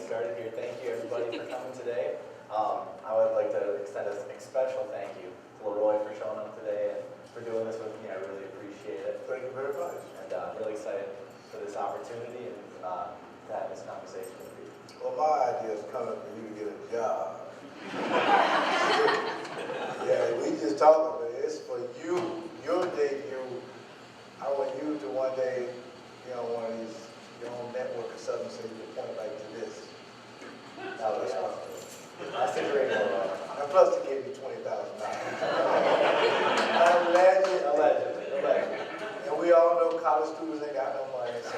Started here. Thank you everybody for coming today. I would like to extend a special thank you to LeRoy for showing up today and for doing this with me. I really appreciate it. Thank you very much. And I'm really excited for this opportunity and to have this conversation with you. Well, my idea is coming for you to get a job. Yeah, we just talked about it. It's for you, your day. I want you to one day, one of these, your own network or something, so you can point right to this. That was that's a great one. And plus, they gave me $20,000. Allegedly. And we all know college students ain't got no money, so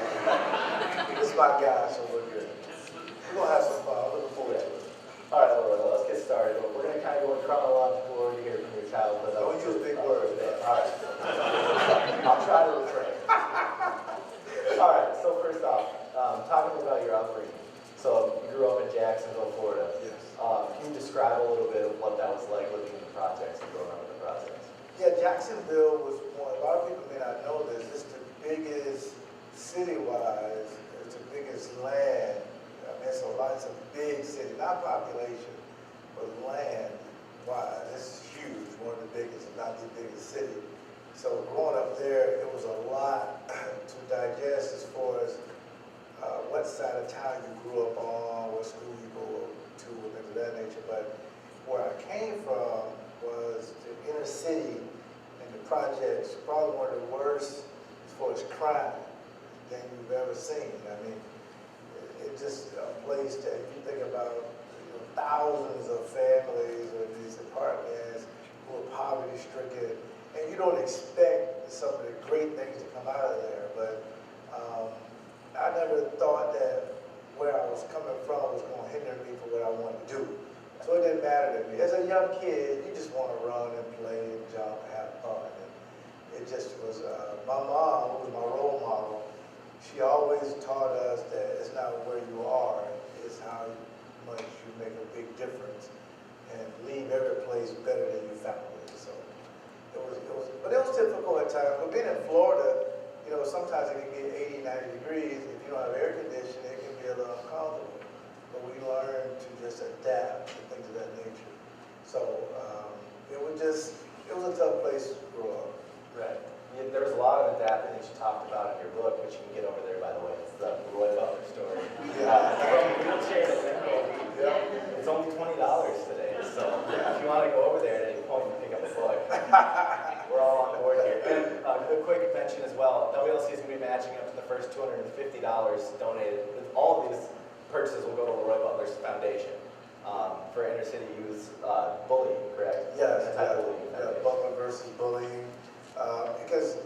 this is my guy, so we're good. We're gonna have some fun. I'm looking forward to it. All right, well, let's get started. We're gonna kind of go in chronological order here from your childhood. Don't use big words. All right. I'll try to refrain. All right. So first off, talking about your upbringing. So you grew up in Jacksonville, Florida. Yes. Can you describe a little bit of what that was like living in the projects and growing up in the projects? Yeah, Jacksonville was one. A lot of people may not know this. It's the biggest city-wise. It's the biggest land. I mean, it's a big city, not population, but land-wise. It's huge. One of the biggest, if not the biggest city. So growing up there, it was a lot to digest as far as what side of town you grew up on, what school you go to, and things of that nature. But where I came from was the inner city and the projects, probably one of the worst as far as crime than you've ever seen. I mean, it's just a place that you think about thousands of families in these apartments who are poverty-stricken, and you don't expect some of the great things to come out of there. But I never thought that where I was coming from was going to hinder me from what I wanted to do. So it didn't matter to me. As a young kid, you just want to run and play and jump and have fun. And it just was, my mom, who was my role model, she always taught us that it's not where you are, it's how much you make a big difference and leave every place better than you found it. So but it was difficult at times. But being in Florida, sometimes it can get 80, 90 degrees. If you don't have air conditioning, it can be a little uncomfortable. But we learn to just adapt and things of that nature. So it was a tough place to grow up. Right. There was a lot of adapting that you talked about in your book, which you can get over there, by the way. It's the LeRoy Butler story. From wheelchair to limbo. Yeah. It's only $20 today, so if you want to go over there at any point and pick up a book, we're all on board here. And a quick mention as well, WLC is going to be matching up to the first $250 donated. All of these purchases will go to LeRoy Butler's foundation for inner city youth bullying, correct? Yes, Bullying. Butler versus bullying. Because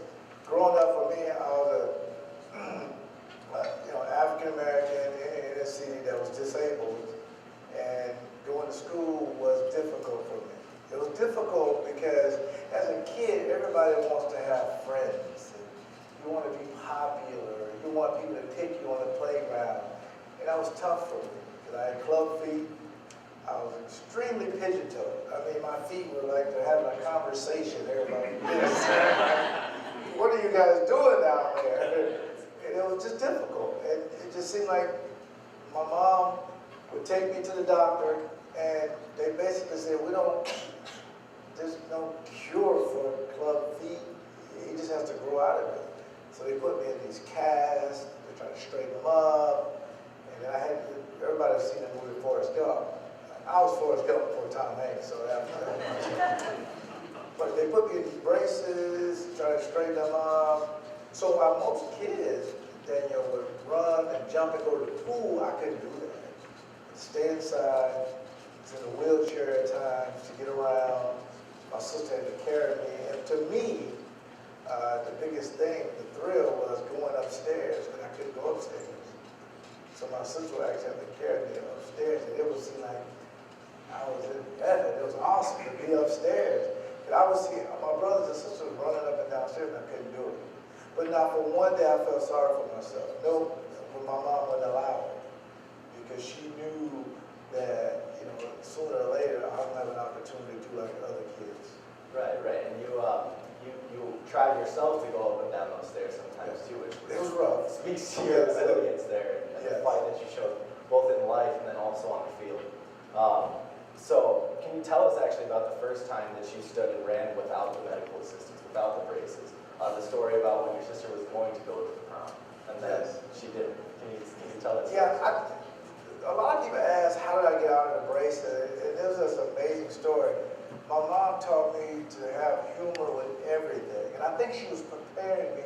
growing up for me, I was African American in a city that was disabled, and going to school was difficult for me. It was difficult because as a kid, everybody wants to have friends. And you want to be popular. You want people to pick you on the playground. And that was tough for me, because I had club feet. I was extremely pigeon-toed. I mean, my feet were like they're having a conversation. They were like this. What are you guys doing down there? And it was just difficult. And it just seemed like my mom would take me to the doctor, and they basically said, there's no cure for club feet. He just has to grow out of it. So they put me in these casts. They try to straighten them up. And then everybody's seen the movie Forrest Gump. I was Forrest Gump before Tom Hanks, so after that. But they put me in these braces, try to straighten them up. So while most kids, Daniel, would run and jump and go to the pool, I couldn't do that. I'd stay inside, I was in a wheelchair at times to get around. My sister had to carry me. And to me, the biggest thing, the thrill, was going upstairs, and I couldn't go upstairs. So my sister would actually have to carry me upstairs, and it would seem like I was in heaven. It was awesome to be upstairs. And I would see my brothers and sisters running up and downstairs, and I couldn't do it. But now for one day, I felt sorry for myself. No, when my mom wouldn't allow it, because she knew that, sooner or later, I would have an opportunity to do like other kids. Right. And you tried yourself to go up and down those stairs sometimes too, which it was rough. Speaks to your resilience there and the fight that you showed both in life and then also on the field. So can you tell us actually about the first time that you stood and ran without the medical assistance, without the braces? The story about when your sister was going to go to the prom and then she didn't. Can you tell us? Yeah, a lot of people ask, how did I get out of the braces? And it was this amazing story. My mom taught me to have humor with everything. And I think she was preparing me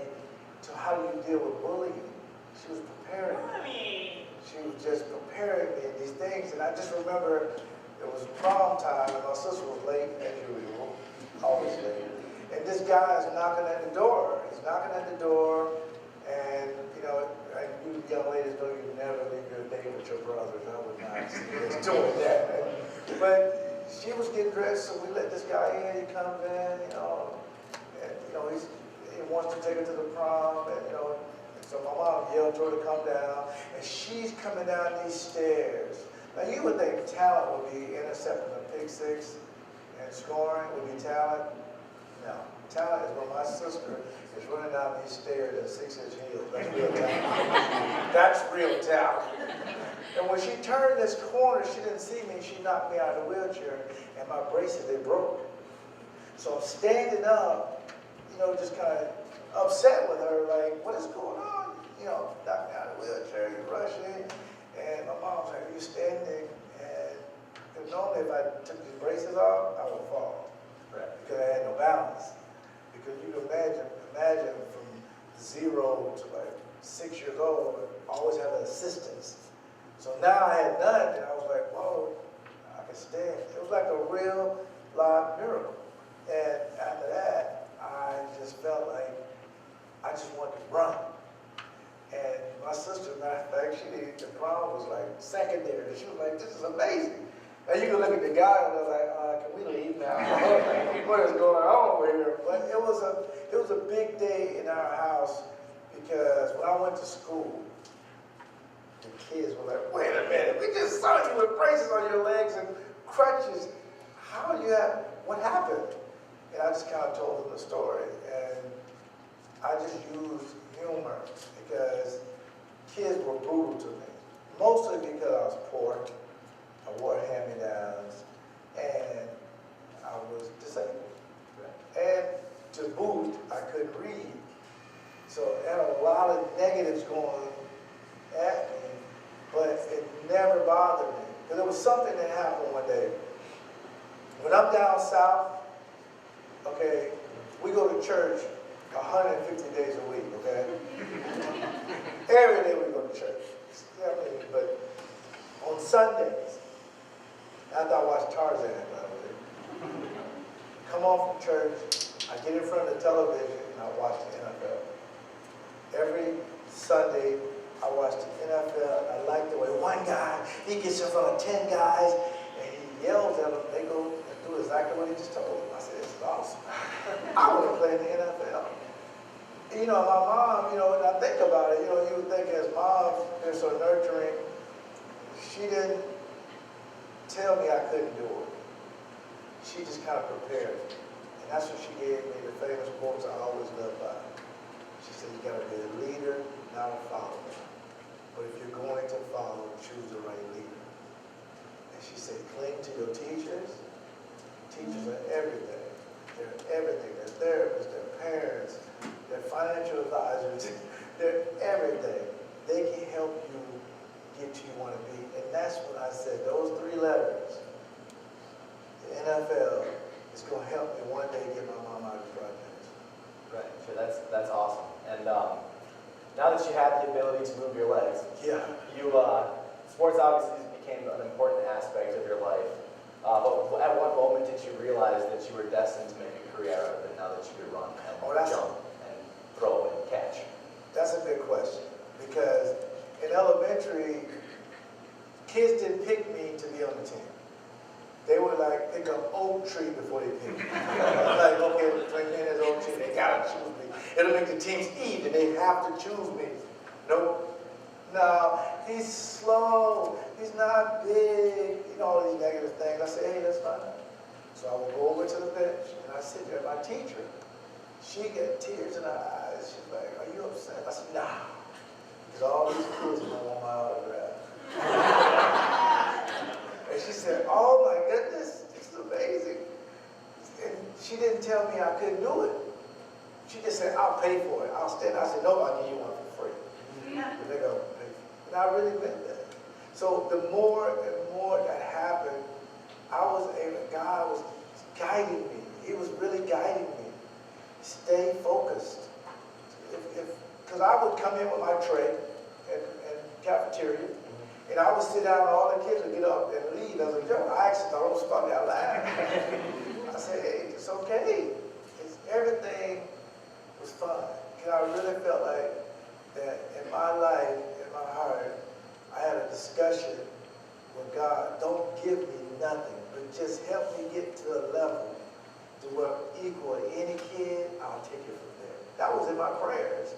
to how do you deal with bullying. She was preparing me. She was just preparing me in these things. And I just remember it was prom time and my sister was late as usual, always late. And this guy is knocking at the door. He's knocking at the door, and you young ladies know you never leave your date with your brothers. I would not suggest doing that. But she was getting dressed, so we let this guy in. He comes in, and he wants to take her to the prom, and so my mom yelled to her to come down, and she's coming down these stairs. Now you would think talent would be intercepting a pick six and scoring would be talent. No, talent is when my sister is running down these stairs in 6-inch heels. That's real talent. That's real talent. And when she turned this corner, she didn't see me. She knocked me out of the wheelchair, and my braces, they broke. So I'm standing up, just kind of upset with her, like, what is going on? Knocked me out of the wheelchair, you're rushing. And my mom's like, are you standing? And normally if I took these braces off, I would fall. Right. Because I had no balance. Because you can imagine from 0 to like 6 years old, always having assistance. So now I had none, and I was like, whoa, I can stand. It was like a real live miracle. And after that, I just felt like I just wanted to run. And my sister, matter of fact, the prom was like secondary. She was like, this is amazing. And you can look at the guy and they're like, can we leave now? What is going on over here? But it was a big day in our house because when I went to school, the kids were like, wait a minute, we just saw you with braces on your legs and crutches. What happened? And I just kind of told them the story. And I just used humor because kids were brutal to me. Mostly because I was poor. I wore hand-me-downs, and I was disabled. And to boot, I couldn't read. So I had a lot of negatives going at me, but it never bothered me. Because there was something that happened one day. When I'm down south, okay, we go to church 150 days a week, okay? Every day we go to church. But on Sundays, after I watch Tarzan, by the way, come home from church, I get in front of the television and I watch the NFL. Every Sunday, I watch the NFL. I like the way one guy, he gets in front of 10 guys and he yells at them. They go and do exactly what he just told them. I said, this is awesome. I want to play in the NFL. And, my mom, when I think about it, you would think as moms, they're so nurturing, she didn't tell me I couldn't do it. She just kind of prepared me. And that's what she gave me, the famous quotes I always live by. She said, you gotta be a leader, not a follower. But if you're going to follow, choose the right leader. And she said, cling to your teachers. Teachers are everything. They're everything. They're therapists, they're parents, they're financial advisors, they're everything. They can help you get where you want to be. And that's when I said, those 3 letters, the NFL, is going to help me one day get my mom out of the projects. Right, sure, that's awesome. And now that you have the ability to move your legs, Yeah. Sports obviously became an important aspect of your life. But at what moment did you realize that you were destined to make a career out of it now that you could run and jump and throw and catch? That's a good question. Because in elementary, kids didn't pick me to be on the team. They would like pick up oak tree before they pick me. I'm like, okay, we're playing in this oak tree, they gotta choose me. It'll make the teams even, they have to choose me. Nope. No, he's slow, he's not big, all these negative things. I say, hey, that's fine. So I would go over to the bench and I sit there. My teacher, she got tears in her eyes. She's like, are you upset? I said, nah. Because all these kids don't want my autograph. And she said, oh my goodness, this is amazing. And she didn't tell me I couldn't do it. She just said, I'll pay for it. I'll stand. I said, no, I'll give you one for free. And they go, pay for it. And I really meant that. So the more and more that happened, God was guiding me. He was really guiding me. Stay focused. Because I would come in with my tray and cafeteria, and I would sit down and all the kids would get up and leave as a joke. I actually thought I was funny. I laughed. I said, hey, it's okay. Everything was fun. Because I really felt like that in my life, in my heart, I had a discussion with God. Don't give me nothing, but just help me get to a level to where I'm equal to any kid. I'll take it from there. That was in my prayers.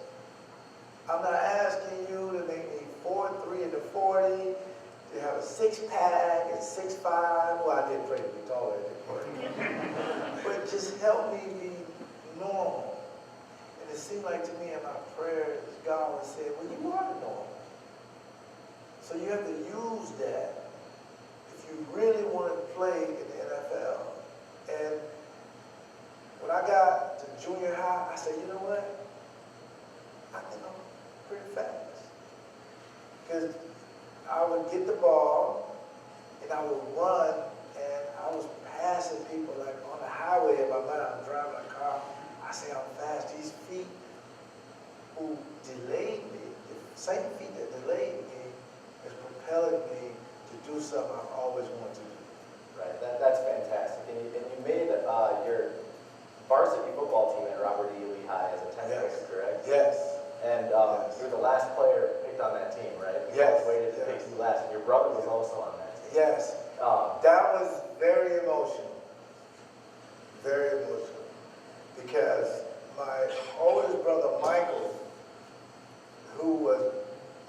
I'm not asking you to make me 4'3" in the 40, to have a 6-pack and 6'5". Well, I did pray to be taller than 40. But just help me be normal. And it seemed like to me in my prayers, God would say, well, you are the normal. So you have to use that if you really want to play in the NFL. And when I got to junior high, I said, you know what? I think I'm pretty fast. Because I would get the ball, and I would run, and I was passing people like on the highway in my mind. I'm driving a car. I say I'm fast. These feet who delayed me, the same feet that delayed me, is propelling me to do something I've always wanted to do. Right, that's fantastic. And you made your varsity football team at Robert E. Lee High as a 10th grader, correct? Yes. And Yes. you were the last player picked on that team, right? You Yes. waited to pick you last. And your brother was also on that team. Yes. That was very emotional. Very emotional. Because my oldest brother, Michael, who was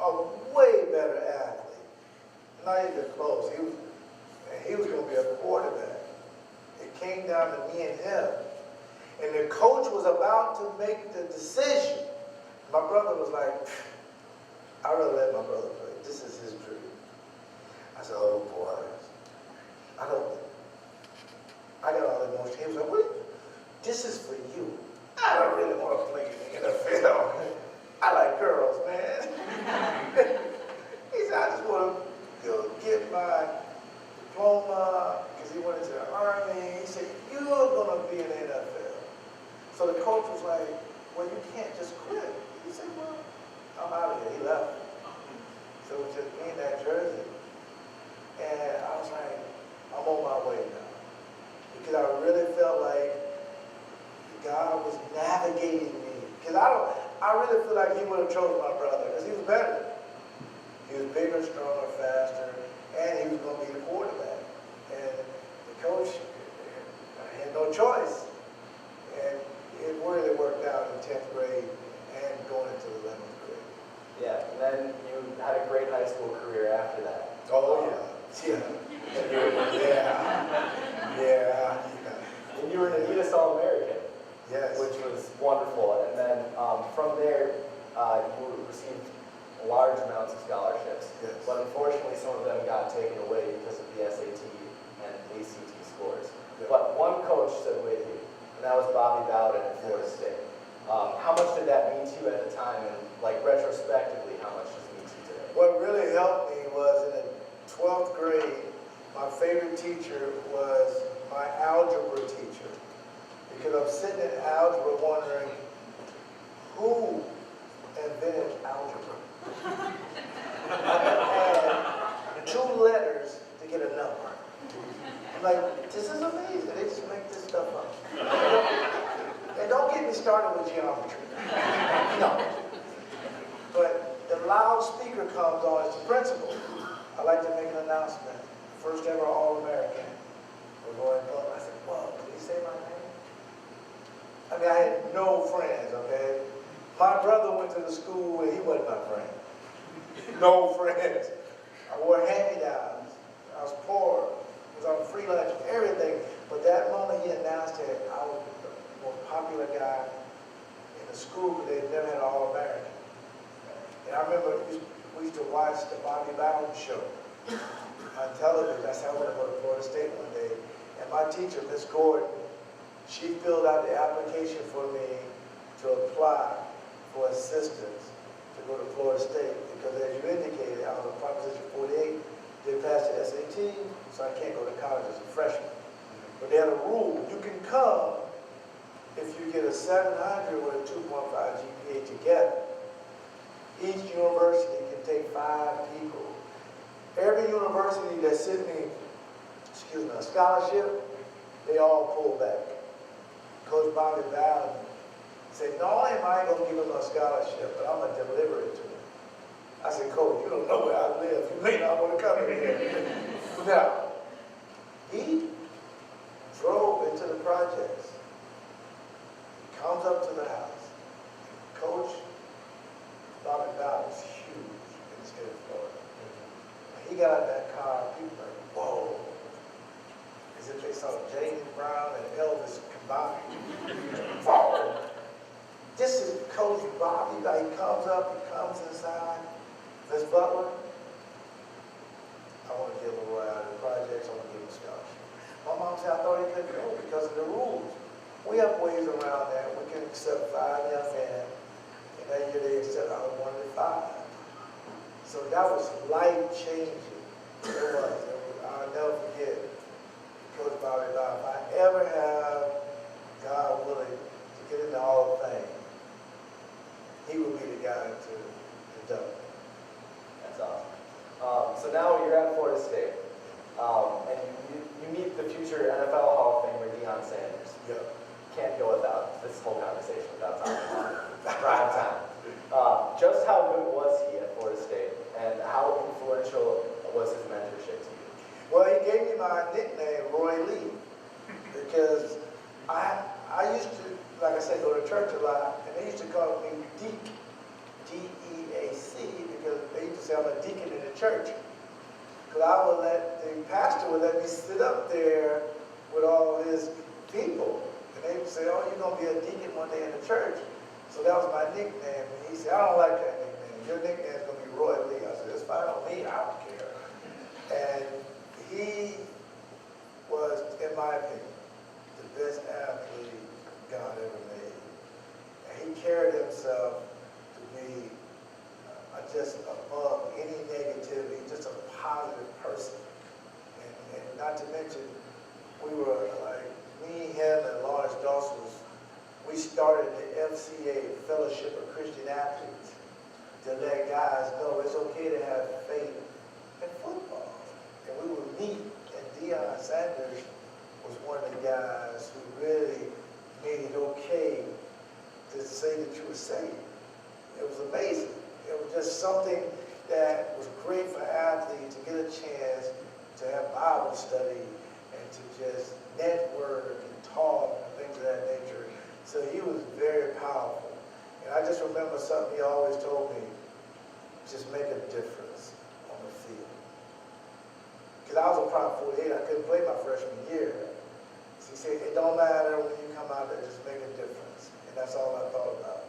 a way better athlete, not even close. He was going to be a quarterback. It came down to me and him. And the coach was about to make the decision. My brother was like, I'd rather let my brother play. This is his dream. I said, oh boy. I got all the emotion. He was like, what? This is for you. I don't really want to play in the NFL. I like girls, man. He said, I just want to go get my diploma, because he went into the Army. He said, you're going to be in the NFL. So the coach was like, well, you can't just quit. He said, well, I'm out of here. He left. So it was just me in that jersey. And I was like, I'm on my way now. Because I really felt like God was navigating me. Because I really feel like he would have chosen my brother, because he was better. He was bigger, stronger, faster, and he was going to be the quarterback. And the coach had no choice. And it really worked out in 10th grade and going into the 11th grade. Yeah, and then you had a great high school career after that. Oh, yeah. Yeah. And you were an Adidas All-American. Yes. Which was wonderful. And then from there, you received large amounts of scholarships. Yes. But unfortunately, some of them got taken away because of the SAT and ACT scores. Yeah. But one coach stood with you, and that was Bobby Bowden at Florida State. How much did that mean to you at the time, and like retrospectively, how much does it mean to you today? What really helped me was in the 12th grade, my favorite teacher was my algebra teacher. Because I'm sitting in algebra wondering, who invented algebra? I can add 2 letters to get a number. I'm like, this is amazing. They just make this stuff up. And don't get me started with geometry. No. But the loudspeaker comes on as the principal. I'd like to make an announcement. First ever All-American, LeRoy Butler. I said, whoa, did he say my name? I mean, I had no friends, okay? My brother went to the school and he wasn't my friend. No friends. I wore hand-me-downs. I was poor. I was on free lunch, everything. But that moment he announced that I was the most popular guy in the school because they'd never had an All-American. And I remember we used to watch the Bobby Bowden show on television. That's how I went to go to Florida State one day. And my teacher, Miss Gordon, she filled out the application for me to apply for assistance to go to Florida State because, as you indicated, I was a Proposition 48, didn't pass the SAT, so I can't go to college as a freshman. But they had a rule. You can come if you get a 700 with a 2.5 GPA together. Each university can take 5 people. Every university that sent me, a scholarship, they all pulled back. Coach Bobby Bowden said, not only am I going to give him a scholarship, but I'm going to deliver it to him. I said, Coach, you don't know where I live. You may not want to come in here. Now, he drove into the projects, comes up to the house. Coach Bobby Bowden is huge in the state of Florida. When he got out of that car, people were like, whoa. As if they saw James Brown and Elvis combined. Whoa. This is Coach Bobby. He comes up, he comes inside. Miss Butler, I want to get LeRoy out of the projects. I want to give him a scholarship. My mom said, I thought he couldn't go because of the rules. We have ways around that. We can accept 5 young men. And that year they accepted out of 1 to 5. So that was life-changing. It was. I'll never forget Coach Bobby Bowden. If I ever have, God willing, to get in the Hall of Fame, he would be the guy to do it. That's awesome. So now you're at Florida State, and you meet the future NFL Hall of Famer Deion Sanders. Yeah. Can't go without this whole conversation without talking about prime time. Just how good was he at Florida State, and how influential was his mentorship to you? Well, he gave me my nickname, Roy Lee, because I used to, like I said, go to church a lot, and they used to call me Deek, D-E-A-C, because they used to say I'm a deacon in the church. Because the pastor would let me sit up there with all his people, and they would say, oh, you're going to be a deacon one day in the church. So that was my nickname, and he said, I don't like that nickname. Your nickname is going to be Roy Lee. I said, it's fine on me, I don't care. And he was, in my opinion, the best athlete God ever made. And he carried himself to be just above any negativity, just a positive person. And not to mention, we were like, me, him, and Lawrence Dawson, we started the FCA, Fellowship of Christian Athletes, to let guys know it's okay to have faith in football. And we would meet, and Deion Sanders was one of the guys who really made it okay to say that you were saved. It was amazing. It was just something that was great for athletes to get a chance to have Bible study and to just network and talk and things of that nature. So he was very powerful. And I just remember something he always told me, just make a difference on the field. about 48. I couldn't play my freshman year. So he said, it don't matter when you come out there, just make a difference. And that's all I thought about.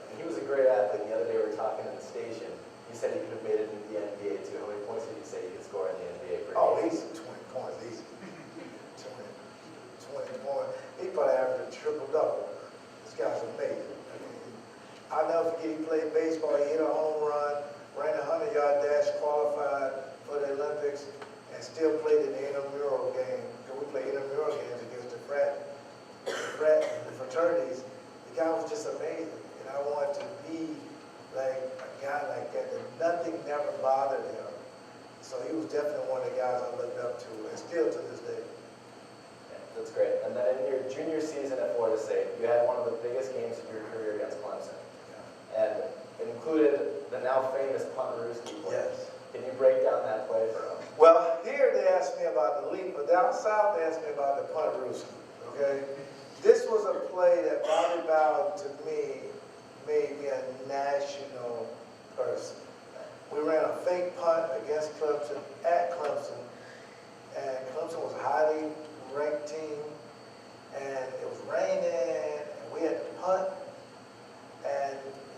And he was a great athlete. The other day we were talking in the station. He said he could have made it into the NBA too. How many points did he say he could score in the NBA? Oh, easy, 20 points, easy. 20 points. He probably averaged a triple-double. This guy's amazing. I mean, I'll never forget, he played baseball, he hit a home run, ran a 100-yard dash, qualified for the Olympics, and still played in the intramural game. We played intramural games against the fraternities. The guy was just amazing. And I wanted to be like a guy like that, that nothing never bothered him. So he was definitely one of the guys I looked up to, and still to this day. Yeah, that's great. And then in your junior season at Florida State, you had one of the biggest games of your career against Clemson. Yeah. And it included the now famous punt Rooski play. Yes. Can you break down that play for us? Well, here they asked me about the leap, but down south they asked me about the punt Rooski, okay? This was a play that Bobby Bowden, to me, made me a national person. We ran a fake punt against Clemson, at Clemson, and Clemson was a highly ranked team, and it was raining, and we had to punt, and,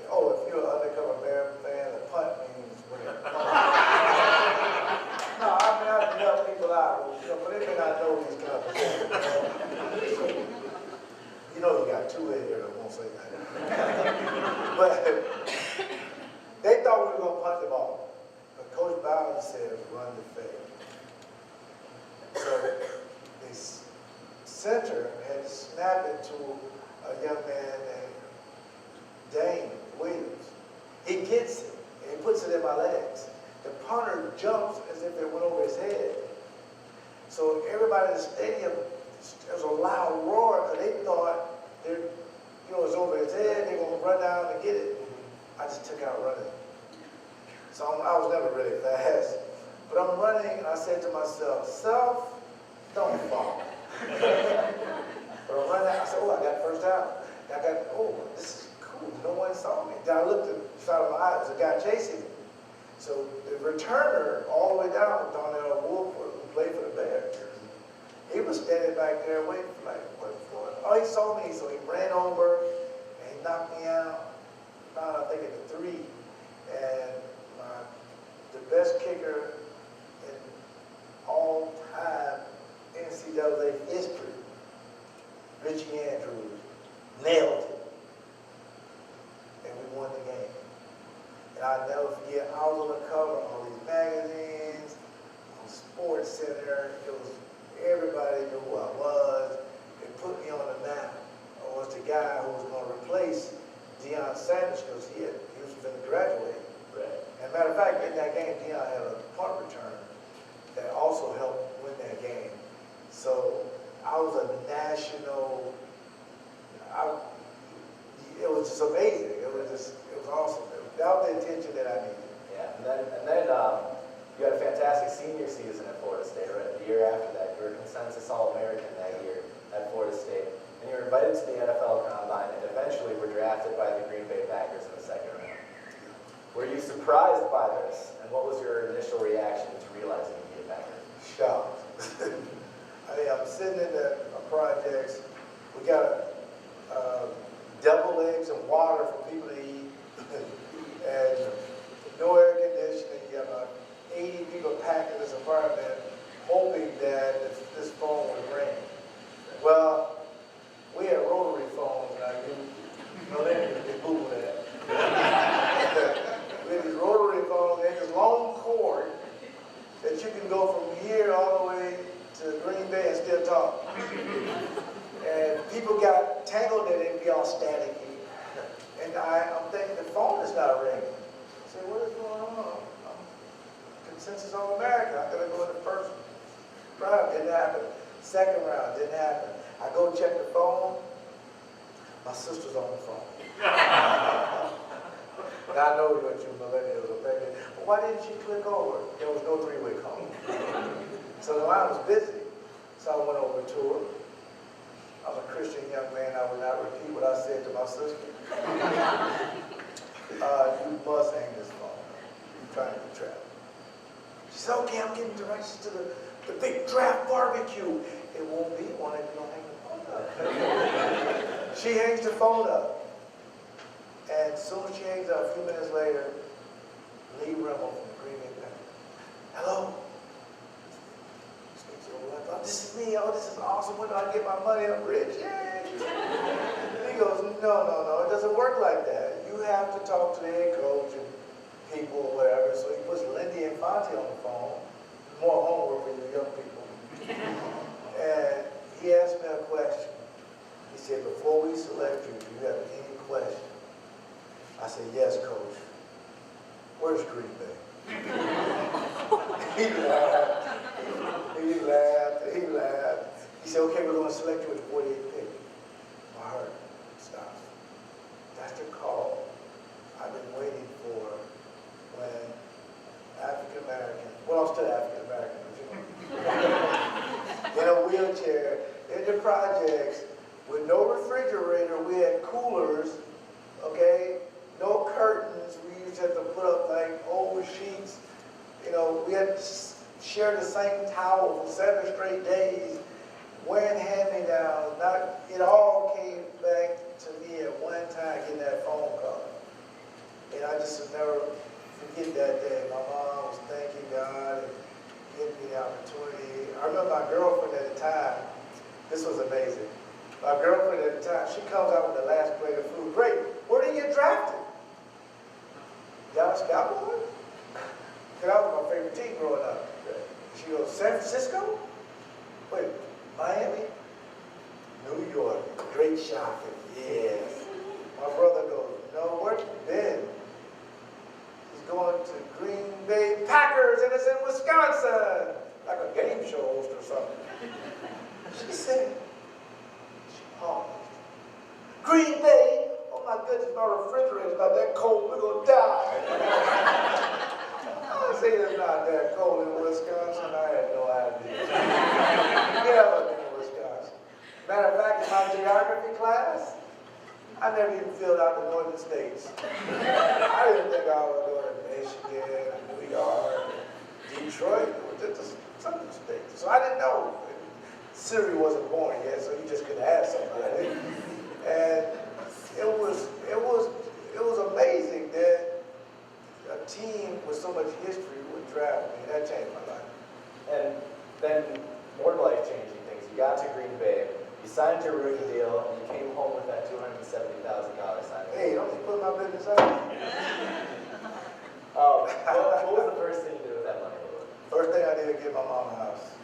oh, if you're an undercover American fan, the punt means win. No, I mean, I help people out, but they may not know these kind of things. You know you got two in here that won't say that. But they thought we were going to punt the ball. But Coach Bowden said, run the fake. So the center had to snap it to a young man named Dane Williams. He gets it, and he puts it in my legs. The punter jumps as if it went over his head. So everybody in the stadium, there was a loud roar because they thought it was over his head, they're going to run down and get it. I just took out running. So I was never really fast. But I'm running, and I said to myself, self, don't fall. But I'm running, I said, oh, I got first down. Oh, this is cool, no one saw me. Then I looked at the side of my eye, there was a guy chasing me. So the returner, all the way down, Donnell Wolf, who played for the Bears, he was standing back there waiting for like, what's going on? Oh, he saw me, so he ran over, and he knocked me out. I think at the 3. And the best kicker in all time NCAA history, Richie Andrews, nailed it. And we won the game. And I'll never forget, I was on the cover of all these magazines, on Sports Center. It was, everybody knew who I was. It put me on the map. I was the guy who was going to replace Deion Sanders because he was going to graduate. Right. As a matter of fact, in that game, Deion had a punt return that also helped win that game. So I was a national, it was just amazing. It was awesome. That was the attention that I needed. Yeah, and then you had a fantastic senior season at Florida State, right? The year after that, you were a consensus All-American that year at Florida State. And you were invited to the NFL Combine and eventually were drafted by the Green Bay Packers in the 2nd round. Were you surprised by this? And what was your initial reaction to realizing you'd be a Packer? Shocked. I mean, I'm sitting in the projects. We got devil eggs and water for people to eat. And no air conditioning. You have about 80 people packed in this apartment hoping that this phone would ring. Well, we had rotary phones, and you know, they Google that. We had these rotary phones, they had this long cord that you can go from here all the way to Green Bay and still talk. And people got tangled in it, it'd be all staticky. And I'm thinking, the phone is not ringing. I said, what is going on? Consensus All-American. I gotta go in the first round, didn't happen. 2nd round, didn't happen. I go check the phone, my sister's on the phone. And I know what you millennials are thinking, but why didn't she click over? There was no 3-way call. So the line was busy, so I went over to her. I'm a Christian young man, I would not repeat what I said to my sister. You must hang this phone. You're trying to be trapped. She said, okay, I'm getting directions to the the big draft barbecue. It won't be one if you don't hang the phone up. She hangs the phone up. And as soon as she hangs up, a few minutes later, Lee Rimmel from the Green Bay Packers. Hello? Oh, this is me. Oh, this is awesome. When do I get my money? I'm rich. Yay! He goes, no. It doesn't work like that. You have to talk to the head coach and people or whatever. So he puts Lindy and Fonte on the phone. More homework for you young people. And he asked me a question. He said, before we select you, do you have any questions? I said, yes, coach. Where's Green Bay? He laughed. He laughed. He said, okay, we're going to select you with 48 pick. My heart stopped. That's the call I've been waiting for when African American, well, I'm still African American, but you know, in a wheelchair, in the projects, with no refrigerator, we had coolers, okay? No curtains. We used to have to put up like old sheets. You know, we had to share the same towel for 7 straight days, wearing hand-me-downs. It all came back to me at one time getting that phone call. And I just will never forget that day. My mom was thanking God and giving me the opportunity. I remember my girlfriend at the time. This was amazing. My girlfriend at the time, she comes out with the last plate of food. Great. Where did you get drafted? Dallas Cowboys? Because that was my favorite team growing up. She goes, San Francisco? Wait, Miami? New York. Great shopping. Yes. My brother goes, no, where have you been? He's going to Green Bay Packers, and it's in Wisconsin. Like a game show host or something. She said, she paused. Green Bay? Oh my goodness, my refrigerator's not that cold. We're going to die. I say it's not that cold in Wisconsin. I had no idea. Never been to Wisconsin. Matter of fact, in my geography class, I never even filled out the northern states. I didn't think I was going to Michigan, New York, Detroit, or just some of the states. So I didn't know. Siri wasn't born yet, so you just couldn't ask somebody. And it was amazing that a team with so much history would draft me. That changed my life. And then more life-changing things. You got to Green Bay, you signed your rookie deal, and you came home with that $270,000 signing. Hey, don't you put my business out? What was the first thing you did with that money? First thing I did was get my mom a house.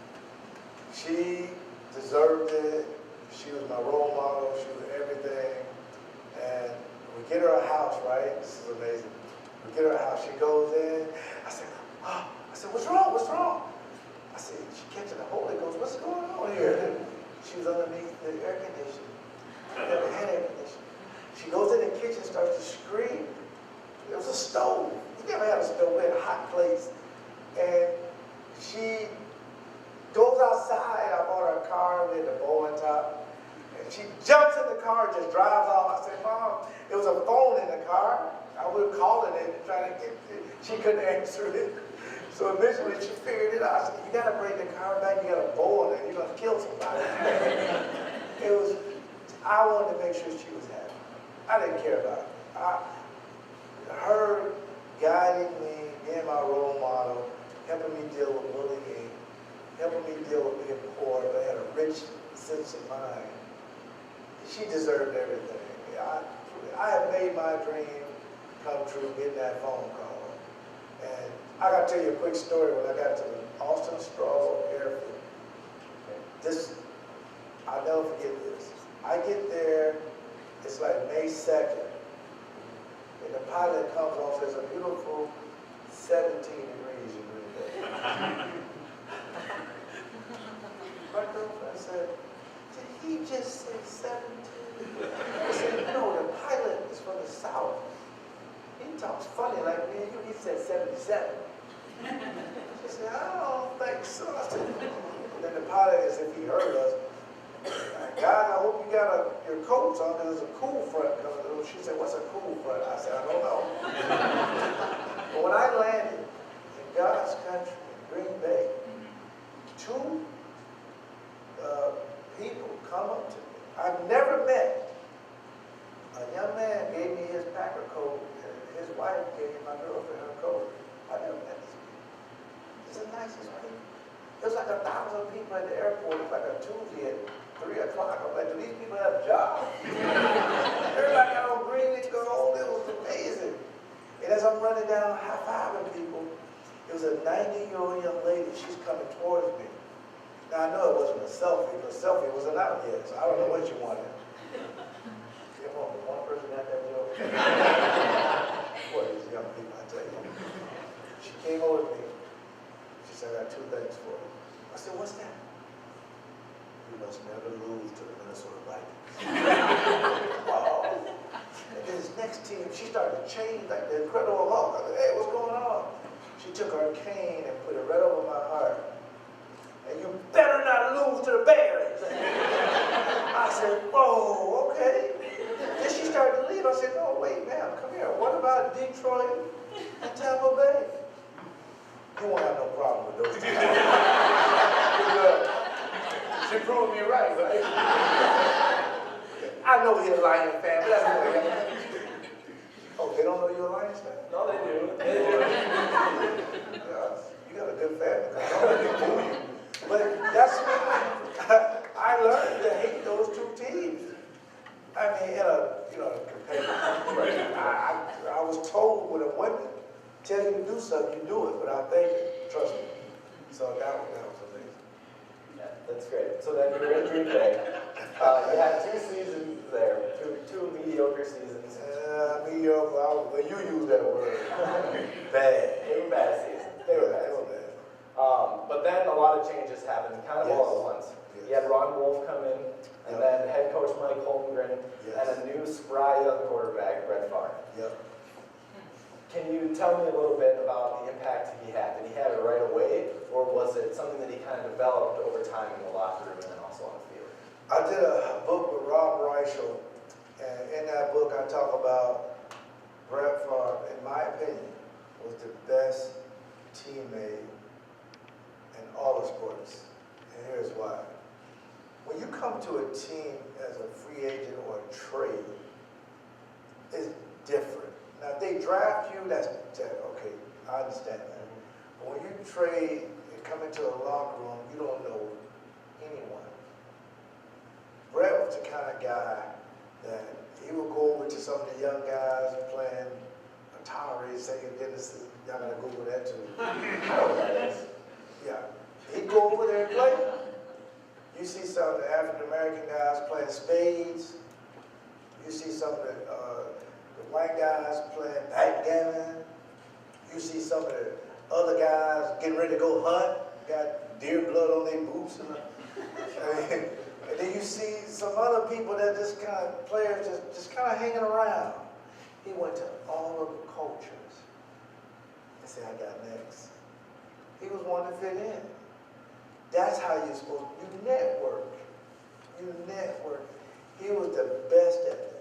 She deserved it. She was my role model. She was everything. And we get her a house, right? This is amazing. We get her a house. She goes in. I said, what's wrong? What's wrong? I said, she catching the Holy Ghost. What's going on here? She was underneath the air conditioning. Never had air conditioning. She goes in the kitchen, starts to scream. There was a stove. We never had a stove. We had a hot place. And she goes outside. I bought her a car with a bow on top. And she jumps in the car and just drives off. I said, Mom, there was a phone in the car. I was calling it and trying to get it. She couldn't answer it. So eventually she figured it out. I said, you got to bring the car back. You got a bow on it. You're going to kill somebody. I wanted to make sure she was happy. I didn't care about it. Her guiding me, being my role model, helping me deal with bullying, helping me deal with being poor, but had a rich sense of mind. She deserved everything. I have made my dream come true getting that phone call. And I got to tell you a quick story when I got to the Austin Straw Airfield. I'll never forget this. I get there, it's like May 2nd, and the pilot comes on and says, a beautiful 17 degrees in Green Bay. My girlfriend said, did he just say 17? I said, no, the pilot is from the South. He talks funny like me and you. He said 77. She said, I don't think so. I said, and then the pilot, as if he heard us, guys, I hope you got your coats on. There's a cool front coming through. She said, what's a cool front? I said, I don't know. But when I landed in God's country, in Green Bay, 2 1,000 people at the airport. It's like a Tuesday at 3 o'clock. I'm like, do these people have jobs? Everybody got on green and gold. It was amazing. And as I'm running down, high-fiving people, it was a 90-year-old young lady. She's coming towards me. Now, I know it wasn't a selfie, because selfie wasn't out yet, so I don't know what you wanted. Come on, one person got that joke. Boy, these young people, I tell you. She came over to me. She said, I got 2 things for you. I said, what's that? You must never lose to the Minnesota Vikings. Wow. And then this next team, she started to change like the Incredible Hulk. I said, hey, what's going on? She took her cane and put it right over my heart. And you better not lose to the Bears. I said, whoa, okay. Then she started to leave. I said, no, wait, ma'am, come here. What about Detroit and Tampa Bay? You won't have no problem with those two. She proved me right. I know he's a Lions fan, but that's the way. Oh, they don't know you're a Lions fan? No, they do. They do. Yeah, you got a good family. But that's I learned to hate those 2 teams. I mean, in a competitive. I was told when a woman tell you to do something, you do it without thinking. Trust me. So that was amazing. Yeah, that's great. So then you were in Green Bay. You had 2 seasons there, two mediocre seasons. Mediocre. Well, you use that word. Bad. They were bad seasons. They were bad. But then a lot of changes happened, kind of all at once. Yes. You had Ron Wolf come in, and then head coach Mike Holmgren, and a new spry young quarterback, Brett Favre. Yep. Can you tell me a little bit about the impact he had? Did he have it right away, or was it something that he kind of developed over time in the locker room and then also on the field? I did a book with Rob Reichel, and in that book I talk about Brett Favre, in my opinion, was the best teammate in all the sports. And here's why. When you come to a team as a free agent or a trade, it's different. Now, if they draft you, that's okay, I understand that. But when you trade and come into a locker room, you don't know anyone. Brett was the kind of guy that he would go over to some of the young guys playing Atari, Sega Genesis. Y'all gotta Google that too. I know what that is. Yeah. He'd go over there and play. You see some of the African American guys playing spades. You see some of the white guys playing backgammon. You see some of the other guys getting ready to go hunt, got deer blood on their boots. And then you see some other people that just kind of players just kind of hanging around. He went to all of the cultures and said, I got next. He was one to fit in. That's how you're supposed to, you network. You network. He was the best at that.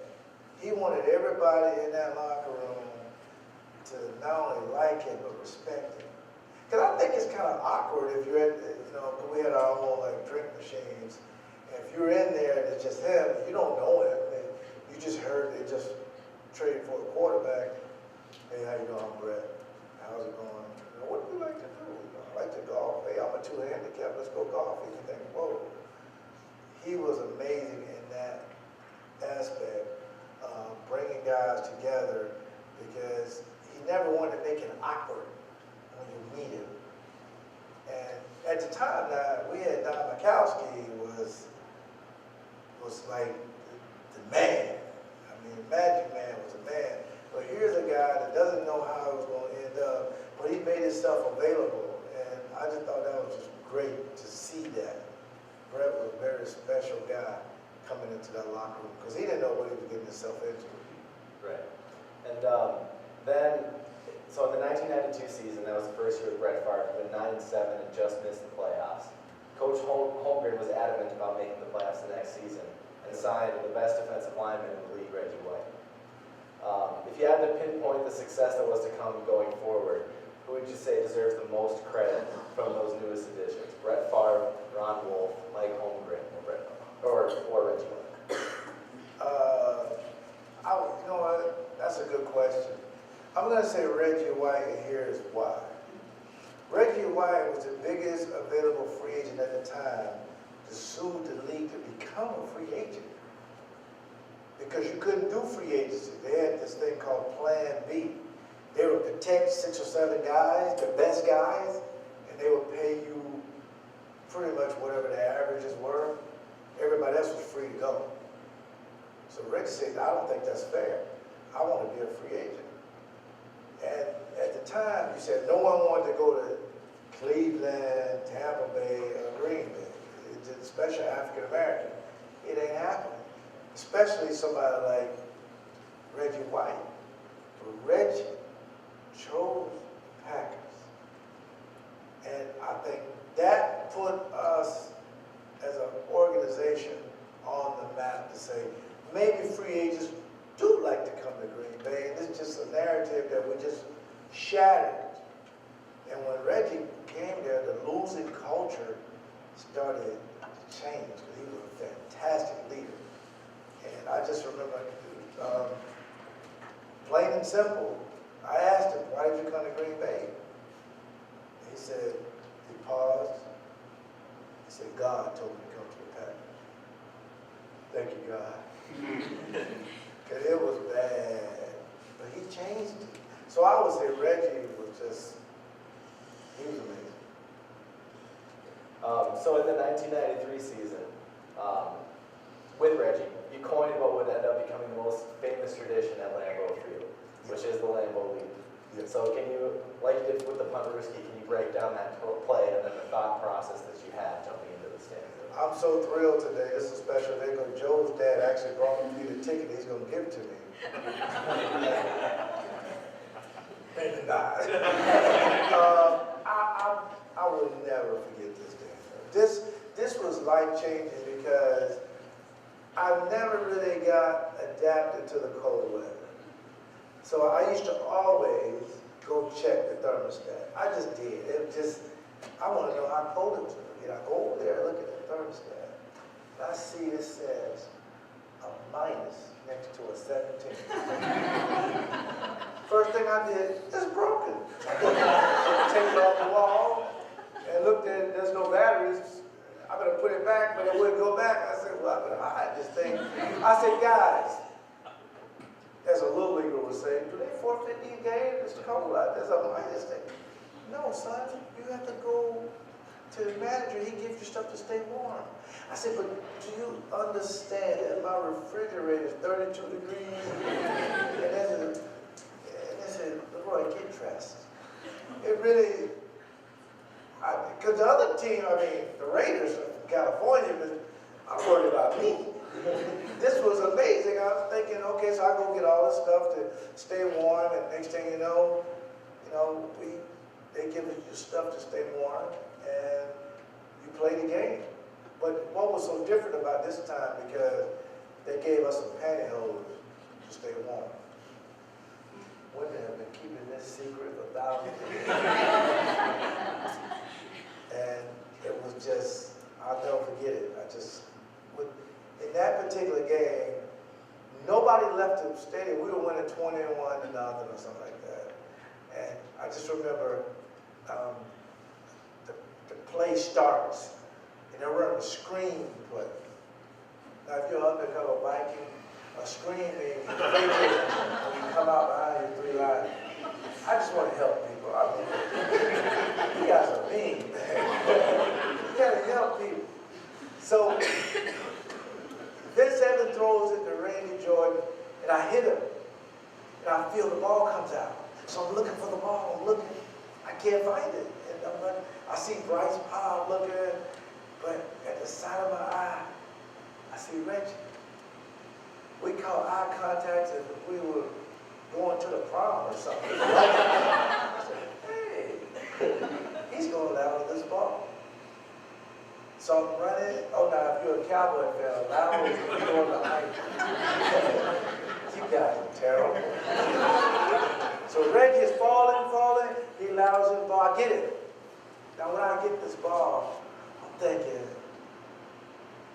He wanted everybody in that locker room to not only like him, but respect him. Because I think it's kind of awkward if you're at, we had our own like drink machines. And if you're in there and it's just him, you don't know him. And you just heard they just traded for a quarterback. Hey, how you doing, Brett? How's it going? What do you like to do? I like to golf. Hey, I'm a 2 handicap. Let's go golf. And you think, whoa. He was amazing in that aspect. Bringing guys together, because he never wanted to make it awkward when you meet him. And at the time that we had Don Mikowski was like the man. I mean, Magic Man was a man. But here's a guy that doesn't know how it was going to end up, but he made himself available. And I just thought that was just great to see that. Brett was a very special guy coming into that locker room, because he didn't know what he was getting himself into. Right. And then, so in the 1992 season, that was the first year with Brett Favre, went 9-7 and just missed the playoffs. Coach Holmgren was adamant about making the playoffs the next season and signed the best defensive lineman in the league, Reggie White. If you had to pinpoint the success that was to come going forward, who would you say deserves the most credit from those newest additions? Brett Favre, Ron Wolf, Mike Holmgren, or Reggie White? You know what? That's a good question. I'm going to say Reggie White, and here's why. Reggie White was the biggest available free agent sued the league to become a free agent. Because you couldn't do free agency. They had this thing called Plan B. They would protect 6 or 7 guys, the best guys, and they would pay you pretty much whatever the averages were. Everybody else was free to go. So Rick said, I don't think that's fair. I want to be a free agent. And at the time, he said no one wanted to go to Cleveland, Tampa Bay, or Green Bay. Especially African American. It ain't happening. Especially somebody like Reggie White. But Reggie chose the Packers. And I think that put us as an organization on the map to say, maybe free agents do like to come to Green Bay, and it's just a narrative that we just shattered. And when Reggie came there, the losing culture started to change, because he was a fantastic leader. And I just remember, plain and simple, I asked him, why did you come to Green Bay? He said, he paused, he said, God told me to come to the Packers. Thank you, God. Because it was bad, but he changed it. So I would say Reggie was just, he was amazing. So in the 1993 season, with Reggie, you coined what would end up becoming the most famous tradition at Lambeau Field, which is the Lambeau Leap. Yeah. So can you, like you did with the punt Ruski, can you break down that play and then the thought process that you had jumping into the stands? I'm so thrilled today. This is a special day because Joe's dad actually brought me the ticket he's going to give to me. Maybe not. I will never forget this day. This was life-changing because I never really got adapted to the cold weather. So I used to always go check the thermostat. I just did. It just, I want to know how cold it was going to get. I go over there, look at the thermostat, and I see it says a minus next to a 17. First thing I did, it's broken. Take it off the wall and looked at it, there's no batteries. I better put it back, but it wouldn't go back. I said, well, I better hide this thing. I said, guys, as a little leaguer would say, do they forfeit these games? It's cold out. There's a minus thing. No, son, you have to go to the manager. He gives you stuff to stay warm. I said, but do you understand that my refrigerator is 32 degrees? And they said, LeRoy, get dressed. It really, because the other team, I mean, the Raiders from California, but I'm worried about me. This was amazing. I was thinking, okay, so I go get all this stuff to stay warm, and next thing you know, they give you stuff to stay warm, and you play the game. But what was so different about this time, because they gave us some pantyhose to stay warm. Women have been keeping this secret for thousands of years. And it was just, I'll never forget it. In that particular game, nobody left the stadium. We were winning 21-0 or something like that. And I just remember the play starts, and they're running a screen play. Now, if you're an undercover Viking, a screen means you fake it and you come out behind your 3 lines. I just want to help people. I mean, you guys are mean, man. You got to help people. So, Vince Evans throws it to Randy Jordan, and I hit him. And I feel the ball comes out. So I'm looking for the ball. I'm looking. I can't find it. And I'm like, I see Bryce Powell looking, but at the side of my eye, I see Reggie. We caught eye contact as if we were going to the prom or something. I said, hey, he's going down with this ball. So I'm running. Oh, now, if you're a Cowboy fan, now we're going behind you. You guys are terrible. So Reggie is falling. He allows him the ball. I get it. Now, when I get this ball, I'm thinking,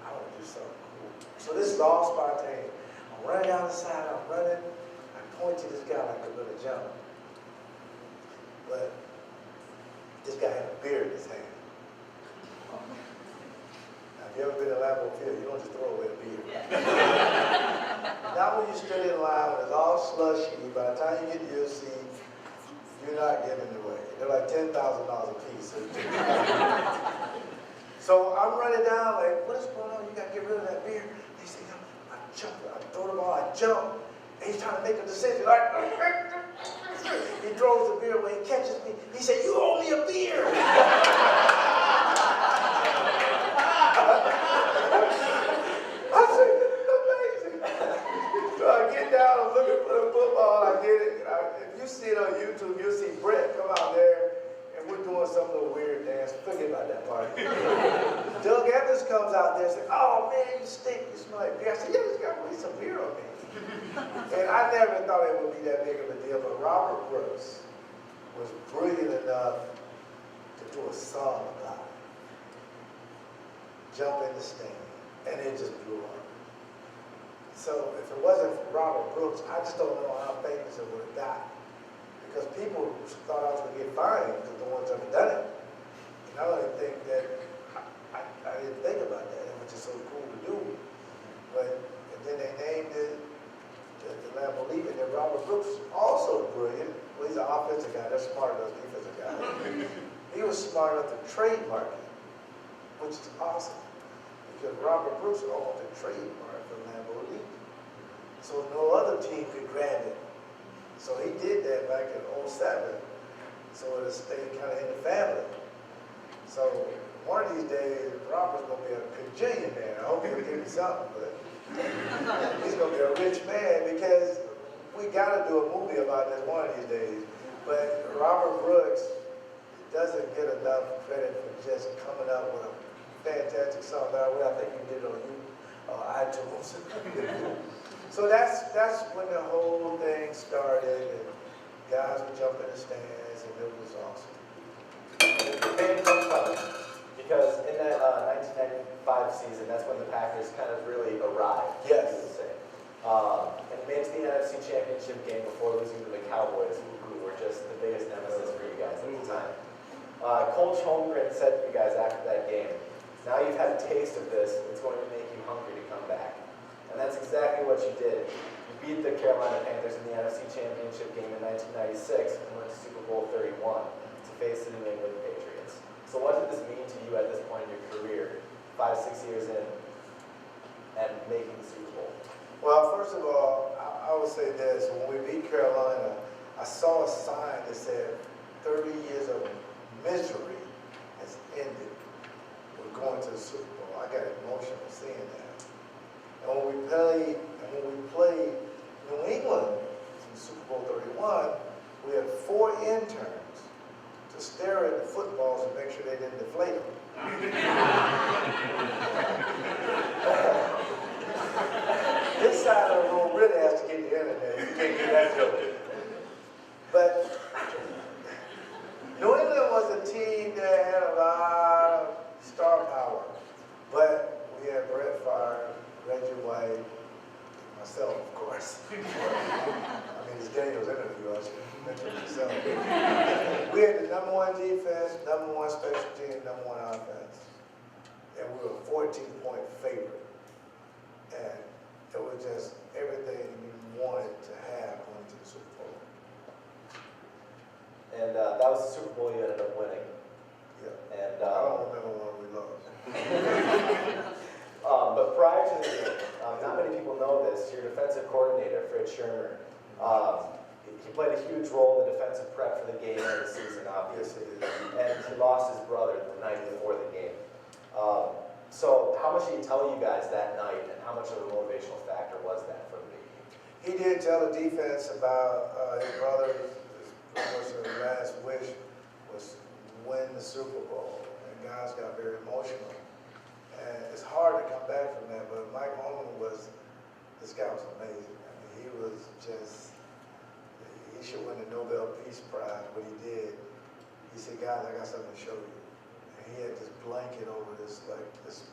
I want to do something cool. So this is all spontaneous. I'm running down the side. I'm running. I point to this guy like I'm going to jump. But this guy had a beard in his hand. Have you ever field. You don't just throw away a beer. Not when you stood in line when it's all slushy. By the time you get to your seat, you're not giving it away. They're like $10,000 a piece. So I'm running down like, what is going on? You got to get rid of that beer. He said, no, I jump. I throw the ball. I jump. And he's trying to make a decision. Like, he throws the beer away. He catches me. He said, you owe me a beer. I said, amazing. So I get down, I'm looking for the football, I get it. If you see it on YouTube, you'll see Brett come out there, and we're doing some little weird dance. Forget about that part. Doug Evans comes out there and says, oh man, you stink, you smell like beer. I said, yeah, there's got to be some beer on me. And I never thought it would be that big of a deal, but Robert Brooks was brilliant enough to do a song about it. Jump in the stand, and it just blew up. So if it wasn't for Robert Brooks, I just don't know how famous it would have got. Because people thought I was going to get fined because the ones that have done it. And I don't even think that, I didn't think about that. It was just so cool to do. But and then they named it the Lambeau Leap, and then Robert Brooks, also brilliant. Well, he's an offensive guy. They're smarter than those defensive guys. He was smart enough to trademark it, which is awesome. Because Robert Brooks owned the trademark for Lambeau Leap. So no other team could grab it. So he did that back in '07. So it stayed kind of in the family. So one of these days, Robert's going to be a bajillionaire. I hope he'll give me something, but he's going to be a rich man because we got to do a movie about this one of these days. But Robert Brooks doesn't get enough credit for just coming up with a fantastic song. By the way, I think you did it on iTunes. So that's when the whole thing started, and guys would jump in the stands, and it was awesome. The band comes coming, because in that 1995 season, that's when the Packers kind of really arrived. Yes. You would say. And made it to the NFC Championship game before losing to the Cowboys, who were just the biggest nemesis for you guys at the time. Coach Holmgren said to you guys after that game, now you've had a taste of this, it's going to make you hungry to come back. And that's exactly what you did. You beat the Carolina Panthers in the NFC Championship game in 1996 and went to Super Bowl 31 to face the New England Patriots. So what did this mean to you at this point in your career, 5-6 years in, and making the Super Bowl? Well, first of all, I would say this. When we beat Carolina, I saw a sign that said 30 years of misery has ended. We're going to the Super Bowl. I got emotional seeing that. And when we played New England in Super Bowl 31, we had 4 interns to stare at the footballs and make sure they didn't deflate them. This side of the room really has to get the internet. You can't do that joke. But New England was a team that had a lot of star power. But we had Brett Favre, Reggie White, myself, of course. I mean, it's Daniel's interview, I should mention myself. We had the #1 defense, #1 special team, #1 offense. And we were a 14-point favorite. And it was just everything we wanted to have going to the Super Bowl. And that was the Super Bowl you ended up winning. Yeah. And I don't remember when we lost. But prior to the game, not many people know this, your defensive coordinator, Fred Shermer, he played a huge role in the defensive prep for the game and the season, obviously. And he lost his brother the night before the game. So how much did he tell you guys that night, and how much of a motivational factor was that for the game? He did tell the defense about his brother. His last wish was win the Super Bowl, and guys got very emotional. And it's hard to come back from that, but Mike Holman this guy was amazing. I mean, he was just, he should win the Nobel Peace Prize, but he did. He said, guys, I got something to show you. And he had this blanket over this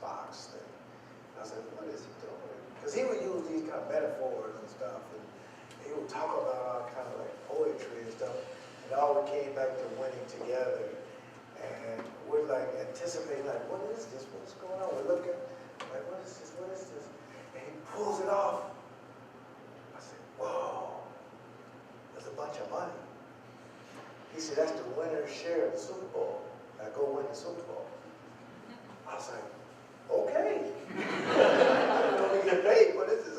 box thing. And I said, what is he doing? Because he would use these kind of metaphors and stuff, and he would talk about all kind of like poetry and stuff. And all we came back to winning together. And we're like anticipating, like, what is this? What's going on? We're looking, like, what is is this? What is this? And he pulls it off. I said, whoa, there's a bunch of money. He said, that's the winner's share of the Super Bowl. I go win the Super Bowl. I was like, okay. I don't know to get paid, but this is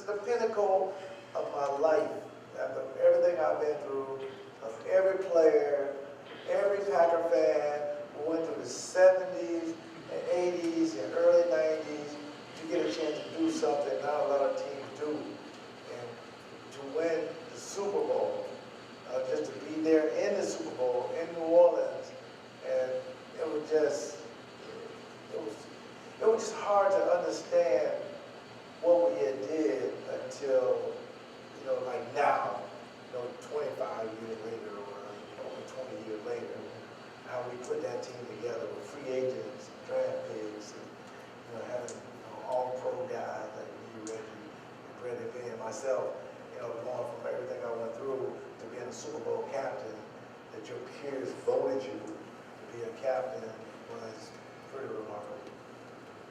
the pinnacle of my life. After everything I've been through, of every player, every Packer fan who went through the 70s and 80s and early 90s, you get a chance to do something not a lot of teams do. And to win the Super Bowl, just to be there in the Super Bowl in New Orleans, and it was just hard to understand what we had did until, like now, 25 years later or over 20 years later, how we put that team together with free agents, draft picks, and having all-pro guys like me, Reggie, and Brandon Bean, and myself, going from everything I went through to being a Super Bowl captain, that your peers voted you to be a captain was pretty remarkable.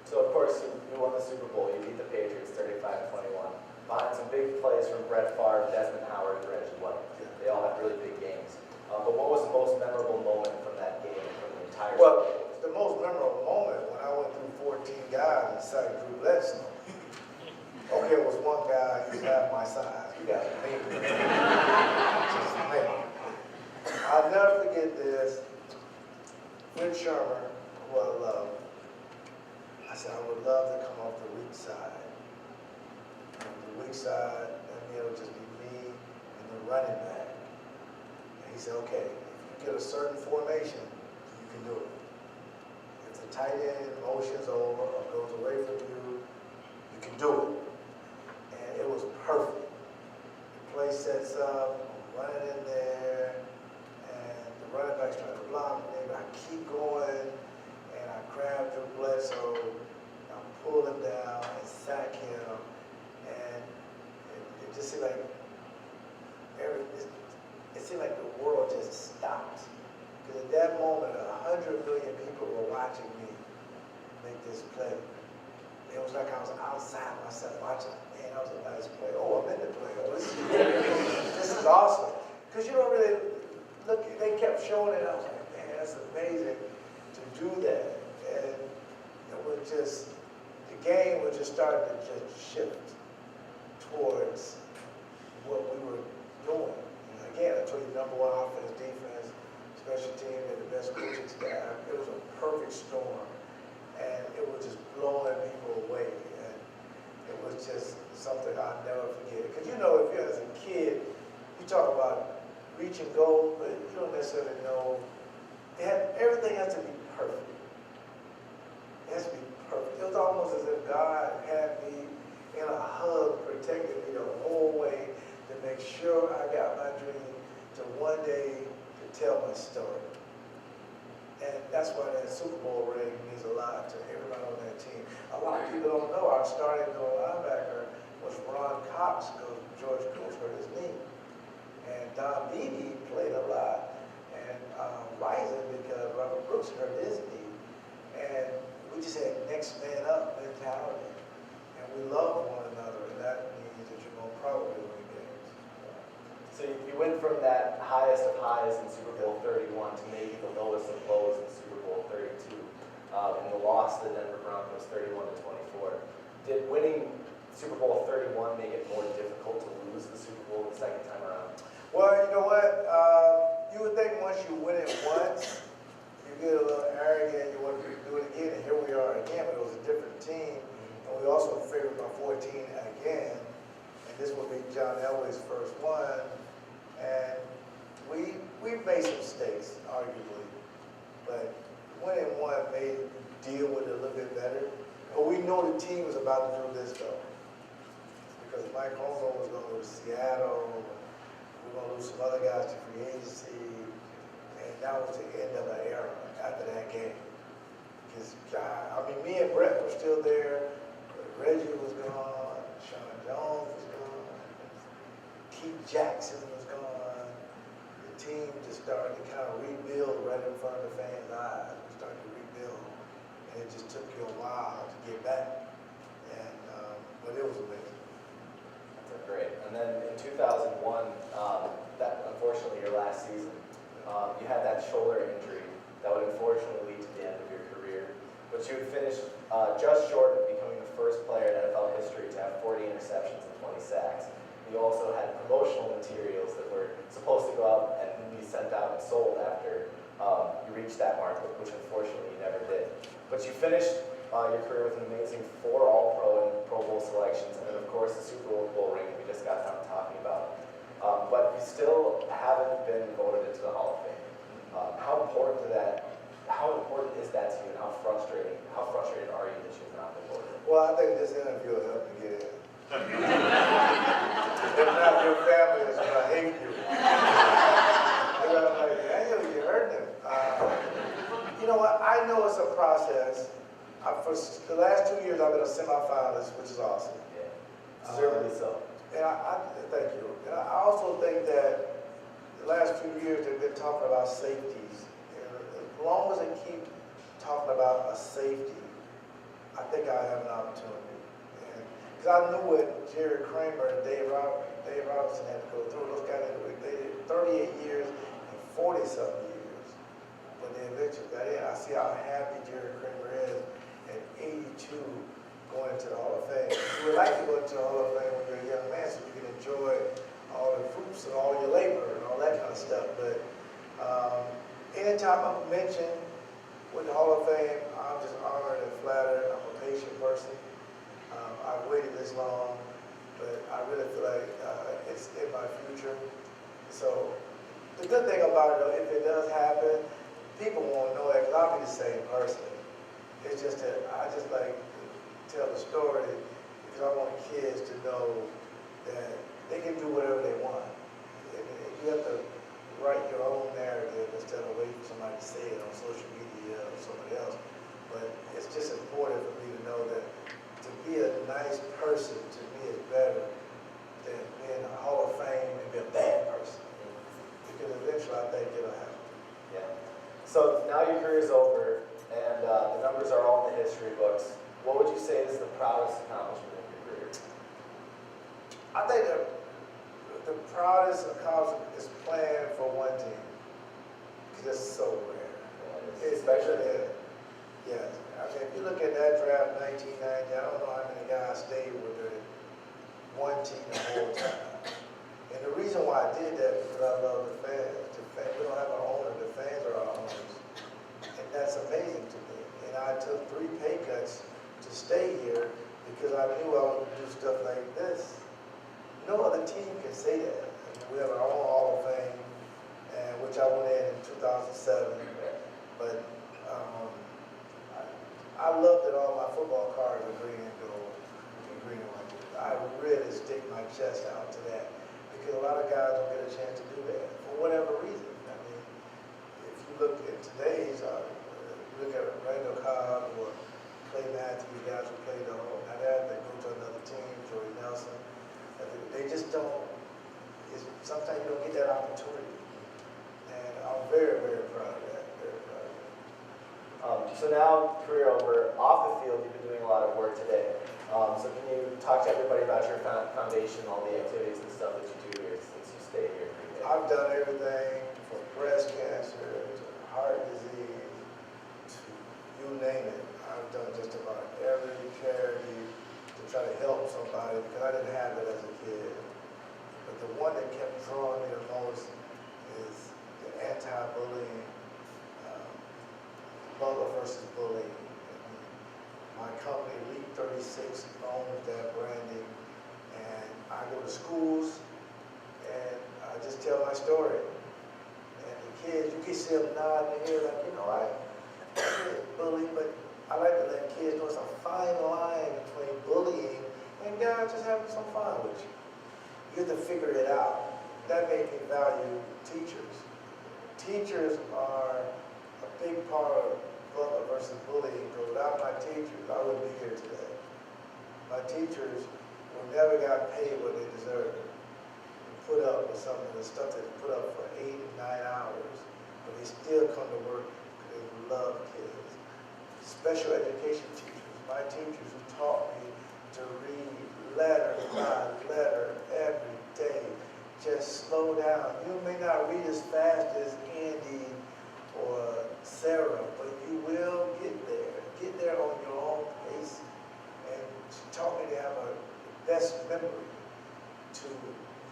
So of course, you won the Super Bowl. You beat the Patriots 35-21. Behind some big plays from Brett Favre, Desmond Howard, and Reggie White. Yeah. They all had really big games. But what was the most memorable moment from that game, from the entire Well, Super Bowl? the most memorable moment when I went through 14 guys and signed Drew Bledsoe. Okay, it was one guy who's half my size. You got to think. Just think. I'll never forget this. Rich Sherman, who I love, I said, I would love to come off the weak side. And the weak side, that mean it would just be me and the running back. And he said, okay, if you get a certain formation, you can do it. If the tight end motions over or goes away from you, you can do it. And it was perfect. The play sets up, I'm running in there, and the running back's trying to block me, but I keep going, and I grab Drew Bledsoe, I pull him down and sack him, and it just seemed like it seemed like the world just stopped. Because at that moment, 100 million people were watching me make this play. It was like I was outside myself watching. Man, that was a nice play. Oh, I'm in the play. Oh, this is awesome. Because you don't really look, they kept showing it. I was like, man, that's amazing to do that. And it was just, the game was just starting to just shift towards what we were doing. Again, I told you, number one, offense, defense, special team, and the best coaching staff. It was a perfect storm. And it was just blowing people away. And it was just something I'll never forget. Because if you as a kid, you talk about reaching goals, but you don't necessarily know. Everything has to be perfect. It has to be perfect. It was almost as if God had me in a hug, protecting me the whole way to make sure I got my dream to one day to tell my story. And that's why that Super Bowl ring means a lot to everybody on that team. A lot of people don't know our starting middle linebacker was Ron Cox because George Coach hurt his knee. And Don Beebe played a lot. And Rising because Robert Brooks hurt his knee. And we just had next man up mentality. And we love one another. And that means that you're going to probably win games. So you went from that highest of highs in Super Bowl 31 to maybe the lowest of lows in Super Bowl 32, and the loss to the Denver Broncos 31-24. Did winning Super Bowl 31 make it more difficult to lose the Super Bowl the second time around? Well, you know what? You would think once you win it once, you get a little arrogant, you want to do it again, and here we are again, but it was a different team, and we also favored by 14 again, and this will be John Elway's first one, and we made some mistakes, arguably, but winning one made you deal with it a little bit better, but we know the team was about to do this though, because Mike Holmgren was going to go to Seattle, we were going to lose some other guys to free agency, and that was the end of an era after that game. Because, me and Brett were still there, but Reggie was gone, Sean Jones was gone, Keith Jackson was gone. The team just started to kind of rebuild right in front of the fans' eyes. We started to rebuild, and it just took you a while to get back. but it was amazing. That's great. And then in 2001, that unfortunately your last season, you had that shoulder injury that would unfortunately lead to the end of your career. But you would finish just short of becoming the first player in NFL history to have 40 interceptions and 20 sacks. You also had promotional materials that were supposed to go out and be sent out and sold after you reached that mark, which unfortunately you never did. But you finished your career with an amazing 4 All-Pro and Pro Bowl selections, and then of course the Super Bowl ring we just got done talking about. But you still haven't been voted into the Hall of Fame. How important is that to you, and how frustrated are you that you've not been voted? Well, I think this interview will help me get in. If not, your family is going to hate you. And I'm like, Daniel, you heard him. You know what? I know it's a process. For the last 2 years, I've been a semifinalist, which is awesome. Yeah, deservedly so. And thank you. And I also think that the last few years, they've been talking about safeties. And as long as they keep talking about a safety, I think I have an opportunity. Because I knew what Jerry Kramer and Dave Robinson had to go through. Those guys, they did 38 years and 40-something years. But they eventually got in. I see how happy Jerry Kramer is at 82 going into the Hall of Fame. You would like to go into the Hall of Fame when you're a young man so you can enjoy all the fruits and all your labor and all that kind of stuff. But anytime I'm mentioned with the Hall of Fame, I'm just honored and flattered. I'm a patient person. I've waited this long, but I really feel like it's in my future. So the good thing about it, though, if it does happen, people won't know it because I'll be the same person. It's just that I just like to tell the story because I want kids to know that they can do whatever they want. And you have to write your own narrative instead of waiting for somebody to say it on social media or somebody else. But it's just important for me to know that to be a nice person to me is better than being a Hall of Fame and be a bad person. Because eventually I think it'll happen. Yeah. So now your career is over, and the numbers are all in the history books. What would you say is the proudest accomplishment of your career? I think the proudest accomplishment is playing for one team. Because it's so rare. Especially, yes. I mean, if you look at that draft 1990, I don't know how many guys stayed with one team the whole time. And the reason why I did that is because I love the fans. We don't have an owner. The fans are our owners. And that's amazing to me. And I took 3 pay cuts to stay here because I knew I was going to do stuff like this. No other team can say that. I mean, we have our own Hall of Fame, which I went in 2007. But I love that all my football cards are green and gold, and green and white. I really stick my chest out to that because a lot of guys don't get a chance to do that for whatever reason. I mean, if you look at today's, look at Randall Cobb or Clay Matthews, guys who play the whole, now they go to another team, Joey Nelson. They just don't, sometimes you don't get that opportunity. And I'm very, very proud of that, very proud of that. So now, career over, off the field, you've been doing a lot of work today. So can you talk to everybody about your foundation, all the activities and stuff that you do here since you stay here every day? I've done everything from breast cancer to heart disease to you name it. I've done just about every charity to try to help somebody because I didn't have it as a kid. But the one that kept drawing me the most is the anti-bullying, Butler versus bullying. My company, League 36, owns that branding, and I go to schools and I just tell my story. And the kids, you can see them nodding their head like, you know, I bully, but I like to let kids know it's a fine line between bullying and guys just having some fun with you. You have to figure it out. That made me value teachers. Teachers are a big part of Butler versus bullying, because without my teachers, I wouldn't be here today. My teachers never got paid what they deserved. They put up with some of the stuff that they put up for 8 and 9 hours, but they still come to work because they love kids. Special education teachers, my teachers who taught me to read, letter by letter every day. Just slow down. You may not read as fast as Andy or Sarah, but you will get there. Get there on your own pace. And she taught me to have a best memory, to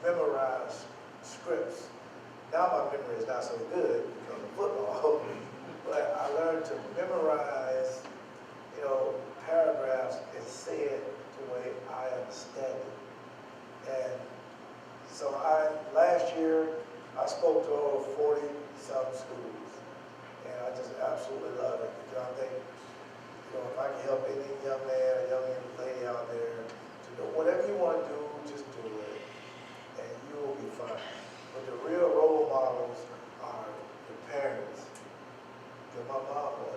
memorize scripts. Now my memory is not so good from the football, but I learned to memorize, paragraphs and say it the way I understand it. And so last year, I spoke to over 40-some schools, and I just absolutely love it, because I think, if I can help any young man or young lady out there to do whatever you want to do, just do it, and you will be fine. But the real role models are your parents, because my mom was.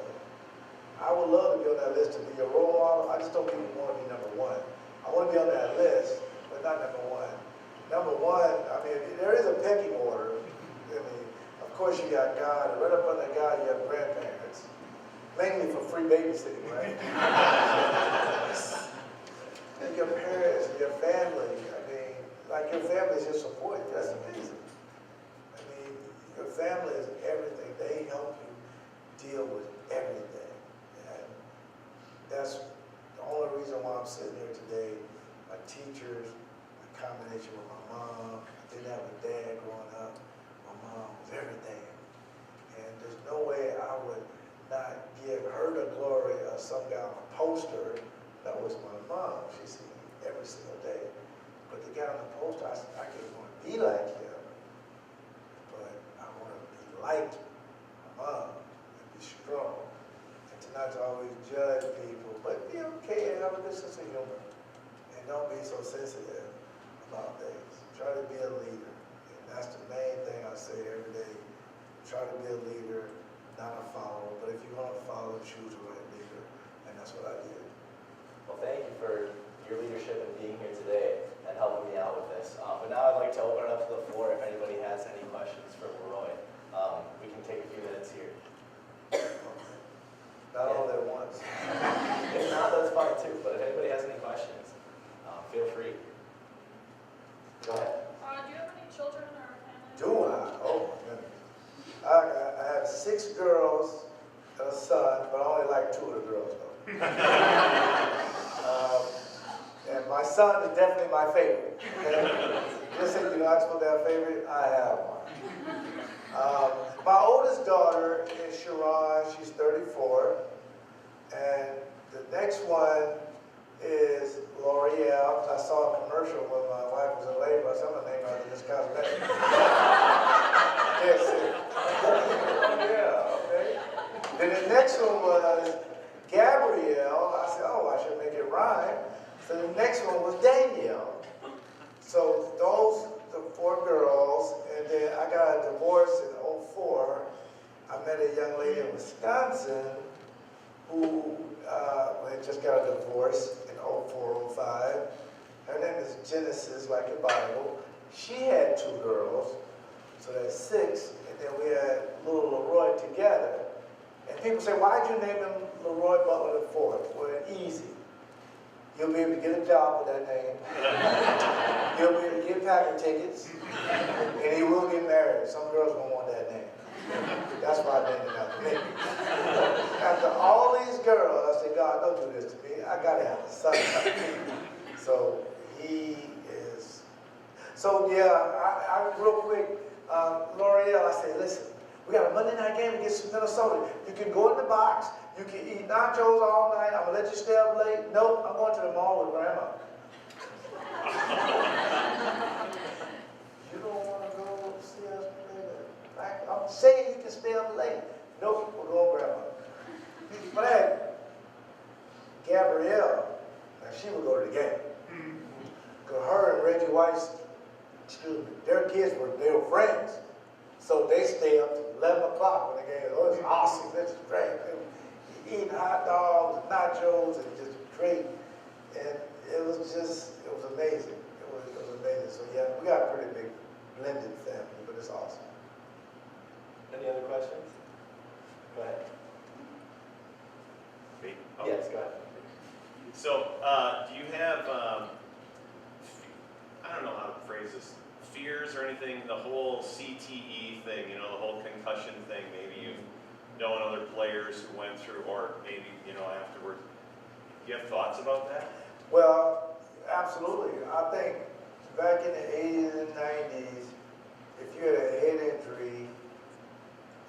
I would love to be on that list to be a role model. I just don't even want to be number one. I want to be on that list, but not number one. Number one, there is a pecking order. Of course you got God, and right up under God you have grandparents. Mainly for free babysitting, right? And your parents, your family, like your family is your support. That's amazing. Your family is everything. They help you deal with everything. And that's the only reason why I'm sitting here today. My teachers, a combination with my mom. I didn't have a dad growing up. My mom was everything. And there's no way I would not give her the glory of some guy on a poster. That was my mom. She seen me every single day. But the guy on the poster, I didn't want to be like him. But I want to be like my mom and be strong. And to not to always judge people, but be okay and have a good sense of humor. And don't be so sensitive about things. Try to be a leader. And that's the main thing I say every day. Try to be a leader, not a follower. But if you're going to follow, choose the right leader. And that's what I did. Well, thank you for your leadership and being here today and helping me out with this. But now I'd like to open it up to the floor if anybody has any questions for LeRoy. We can take a few minutes here. Not all at once. If not, that's fine too. But if anybody has any questions, feel free. Go ahead. Do you have any children or family? Do I? Oh my goodness. I have 6 girls and a son, but I only like 2 of the girls though. And my son is definitely my favorite. Okay? Just say you're not supposed to have a favorite, I have one. My oldest daughter is Sharon, she's 34. And the next one is L'Oreal. I saw a commercial when my wife was in labor. I said, I'm going to name her after this cosmetic. Yes, yeah, okay. Then the next one was Gabrielle. I said, oh, I should make it rhyme. So the next one was Danielle. So those, the 4 girls, and then I got a divorce in 2004. I met a young lady in Wisconsin who had just got a divorce in 2004, 2005. Her name is Genesis, like the Bible. She had 2 girls, so that's 6, and then we had little LeRoy together. And people say, why'd you name him LeRoy Butler IV? Well, easy. You'll be able to get a job with that name. You'll be able to get packing tickets, and he will get married. Some girls are going to want that name. That's why I named him after me. After all these girls, I said, God, don't do this to me. I got to have a son. So he is. So yeah, I real quick, L'Oreal, I said, listen, we got a Monday night game against Minnesota. You can go in the box. You can eat nachos all night. I'm going to let you stay up late. Nope, I'm going to the mall with Grandma. You don't want to go see us play? I'm saying you can stay up late. Nope, we're going with Grandma. But hey, Gabrielle, now she would go to the game. Because her and Reggie Weiss, their kids they were friends. So they stay up to 11 o'clock when the game is. Oh, it's awesome. This is great. Eating hot dogs, nachos, and just great. And it was amazing. It was amazing. So yeah, we got a pretty big blended family, but it's awesome. Any other questions? Go ahead. Me? Oh. Yes, go ahead. So, do you have I don't know how to phrase this, fears or anything, the whole CTE thing, you know, the whole concussion thing, maybe you've known other players who went through, or maybe, you know, afterwards. Do you have thoughts about that? Well, absolutely. I think back in the 80s and 90s, if you had a head injury,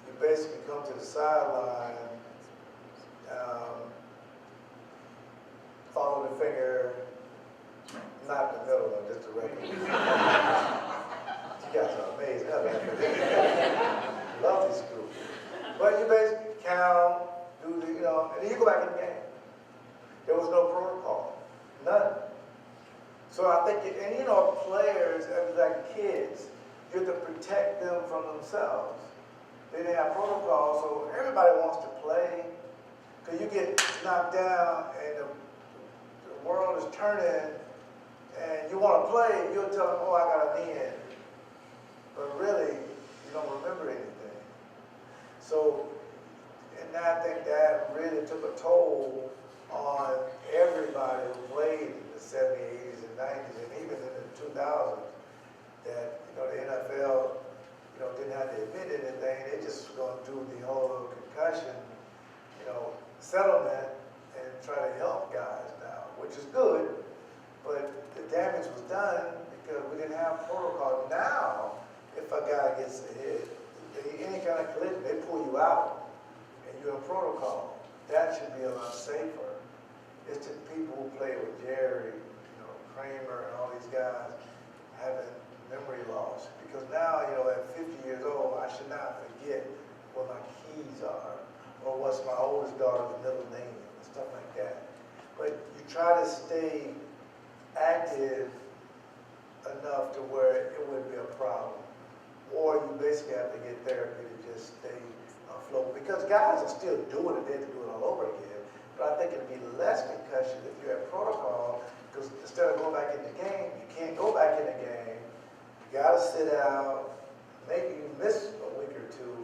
you basically come to the sideline, follow the finger, not the middle one, just the record. You guys are amazing. Love this group. But you basically count, do the, you know, and then you go back in the game. There was no protocol, none. So I think, and you know, players, like kids, you have to protect them from themselves. They didn't have protocol, so everybody wants to play. Because you get knocked down and the world is turning and you want to play, you'll tell them, oh, I got a knee in. But really, you don't remember anything. So, and I think that really took a toll on everybody who played in the 70s, 80s, and 90s, and even in the 2000s, that, you know, the NFL, you know, didn't have to admit anything. They just were going to do the whole concussion, you know, settlement and try to help guys now, which is good, but the damage was done because we didn't have protocol. Now, if a guy gets hit, any kind of collision, they pull you out and you're in protocol. That should be a lot safer. It's the people who play with Jerry, you know, Kramer, and all these guys having memory loss. Because now, you know, at 50 years old, I should not forget what my keys are or what's my oldest daughter's middle name and stuff like that. But you try to stay active enough to where it wouldn't be a problem. Or you basically have to get therapy to just stay afloat. Because guys are still doing it, they have to do it all over again. But I think it'd be less concussion if you have protocol, because instead of going back in the game, you can't go back in the game. You gotta sit out. Maybe you miss a week or two,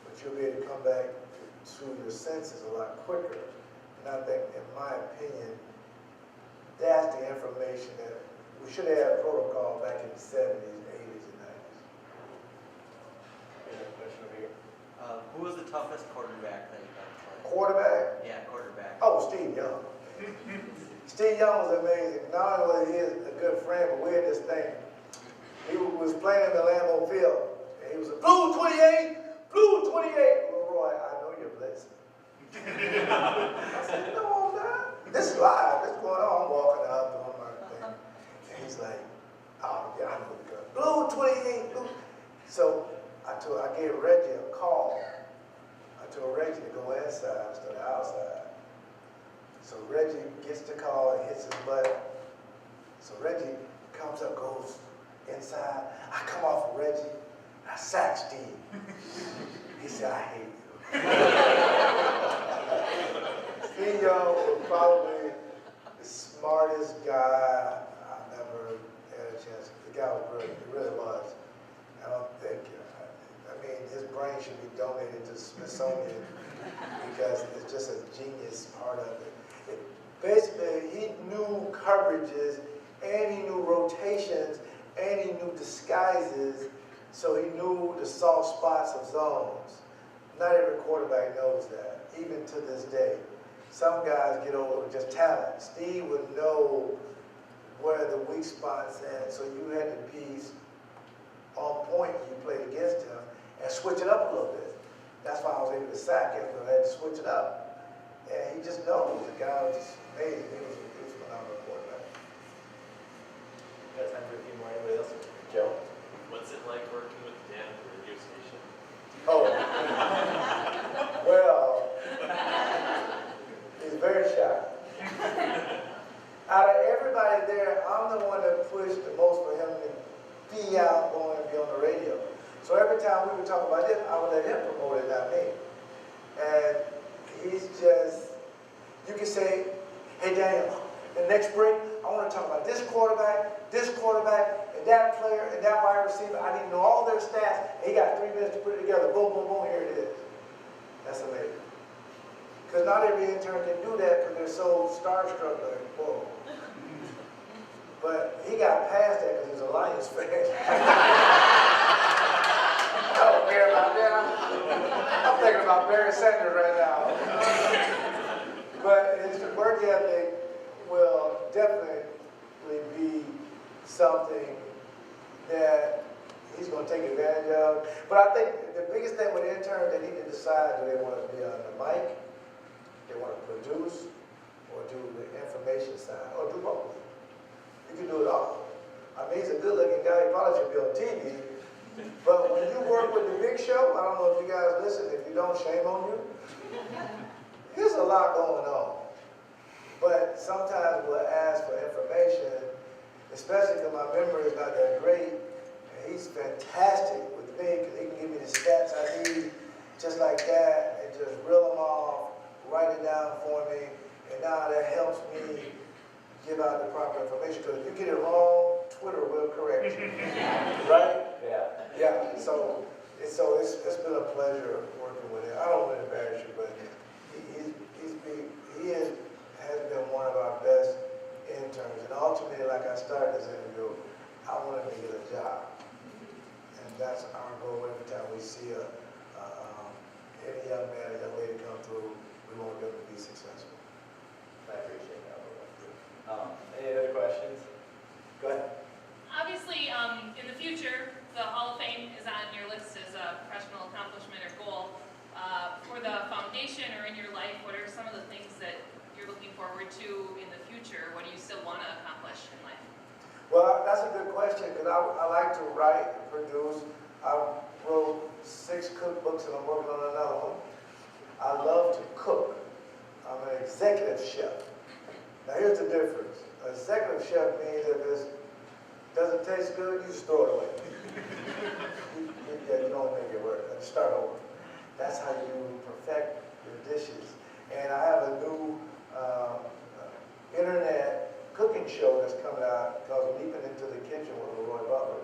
but you'll be able to come back to your senses a lot quicker. And I think, in my opinion, that's the information that we should have had protocol back in the 70s, 80s, and 90s. Another question over here. Who was the toughest quarterback that you got to play? Quarterback? Yeah, quarterback. Oh, Steve Young. Steve Young was amazing. Not only was he a good friend, but we had this thing. He was playing in the Lambeau Field, and he was a blue 28, blue 28. LeRoy, I know you're blitzing. I said, no, I'm not. This is live. This is going on. I'm walking up doing my thing. And he's like, oh, yeah, I know the girl. Blue 28, blue. So I gave Reggie a call. I told Reggie to go inside instead of outside. So Reggie gets the call and hits his butt. So Reggie comes up, goes inside. I come off of Reggie, and I sack Steve. He said, I hate you. Steve Young was probably the smartest guy I never had a chance. The guy was brilliant, he really was. I don't think, I mean, his brain should be donated to the Smithsonian because it's just a genius part of it. Basically, he knew coverages, and he knew rotations, and he knew disguises, so he knew the soft spots of zones. Not every quarterback knows that, even to this day. Some guys get over with just talent. Steve would know where the weak spots at, so you had to be on point when you played against him and switch it up a little bit. That's why I was able to sack him, because I had to switch it up. And he just knows. The guy was just amazing. He was a phenomenal quarterback. Got time for a few more. Anybody else? Joe? What's it like working with Dan at the radio station? Oh, well, he's very shy. Out of everybody there, I'm the one that pushed the most for him to be out going and be on the radio. So every time we would talk about it, I would let him promote it, not me. And he's just, you can say, hey Daniel, the next break, I want to talk about this quarterback, and that player, and that wide receiver. I need to know all their stats. And he got 3 minutes to put it together. Boom, boom, boom, here it is. That's amazing. Because not every intern can do that because they're so starstruck. Like, whoa. But he got past that because he's a Lions fan. I don't care about that. I'm thinking about Barry Sanders right now. But his work ethic will definitely be something that he's going to take advantage of. But I think the biggest thing with interns, they need to decide, do they want to be on the mic, they want to produce, or do the information side, or do both. You can do it all. I mean, he's a good-looking guy. He probably should be on TV. But when you work with the big show, I don't know if you guys listen. If you don't, shame on you. There's a lot going on. But sometimes we'll ask for information, especially because my memory is not that great. And he's fantastic with me because he can give me the stats I need just like that and just reel them off, write it down for me. And now that helps me give out the proper information. Because if you get it wrong, Twitter will correct you. Right? Yeah. Yeah. So it's been a pleasure working with him. I don't want to embarrass you, but he has been one of our best interns. And ultimately, like I started this interview, I want him to get a job. And that's our goal every time we see any young man or young lady come through, we want them to be successful. I appreciate that. Any other questions? Go ahead. Obviously, in the future, the Hall of Fame is on your list as a professional accomplishment or goal. For the foundation or in your life, what are some of the things that you're looking forward to in the future? What do you still want to accomplish in life? Well, that's a good question because I like to write and produce. I wrote 6 cookbooks and I'm working on another one. I love to cook. I'm an executive chef. Now here's the difference. An executive chef means if it doesn't taste good, you just throw it away. you don't make it work. Start over. That's how you perfect your dishes. And I have a new internet cooking show that's coming out called Leaping Into the Kitchen with LeRoy Butler.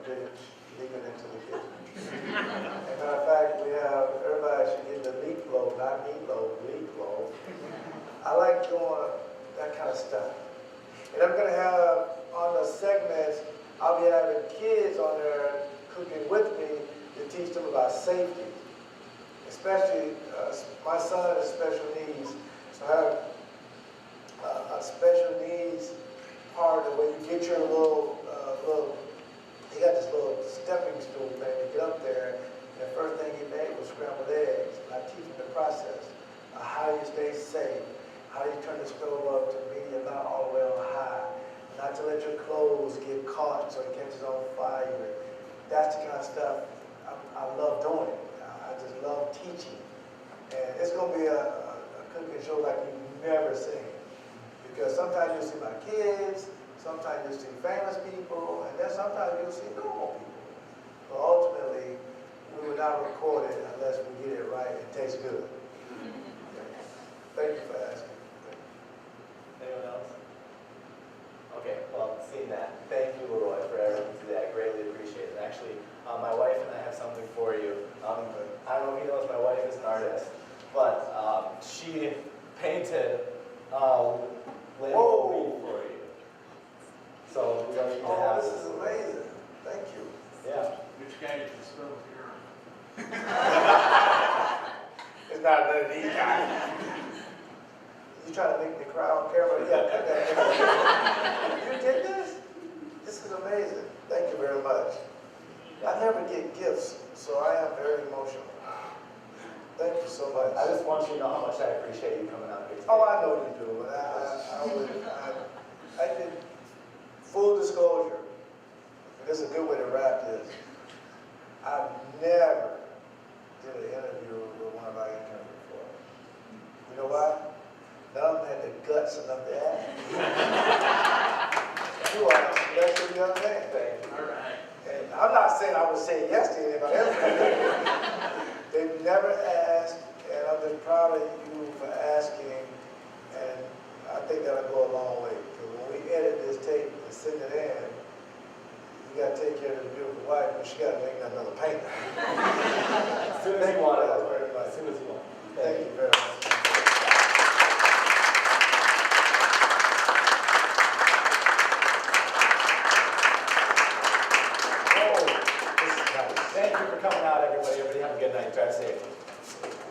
Leaping Into the Kitchen. As a matter of fact, everybody should get the leap loaf, not meatloaf, leap loaf. I like doing that kind of stuff. And I'm going to have on the segments, I'll be having kids on there cooking with me to teach them about safety. Especially, my son has special needs, so I have a special needs part of where you get your he got this little stepping stool thing to get up there, and the first thing he made was scrambled eggs. And I teach him the process of how you stay safe, how you turn the stove up to medium, not all the way on high, not to let your clothes get caught so it catches on fire. That's the kind of stuff I love doing. I just love teaching. And it's going to be a cooking show like you've never seen. Because sometimes you'll see my kids, sometimes you'll see famous people, and then sometimes you'll see normal people. But ultimately, we will not record it unless we get it right and taste good. Thank you for asking. Anyone else? Okay, well, seeing that, thank you, LeRoy, for everything today. I greatly appreciate it. Actually, my wife and I have something for you. I don't know if you know, my wife is an artist, but she painted Whoa for you. So we're going to have this is amazing. Thank you. Yeah. Which guy did you spell here? It's not none of these guys. You trying to make me cry on camera? Yeah, cut that. You did this? This is amazing. Thank you very much. I never get gifts, so I am very emotional. Thank you so much. I just want you to know how much I appreciate you coming out here today. Oh, I know you do. But I did full disclosure. And this is a good way to wrap this. I've never did an interview with one of our interns before. You know why? None of them had the guts enough to ask. You are a special young man. Thank you. All right. And I'm not saying I would say yes to anybody else. They've never asked, and I'm just proud of you for asking, and I think that'll go a long way. Because when we edit this tape and send it in, you got to take care of the beautiful wife, but she got to make another painter. As soon as you want it. As soon as you want. Thank you very much. Thank you for coming out, everybody. Everybody have a good night. Drive safe.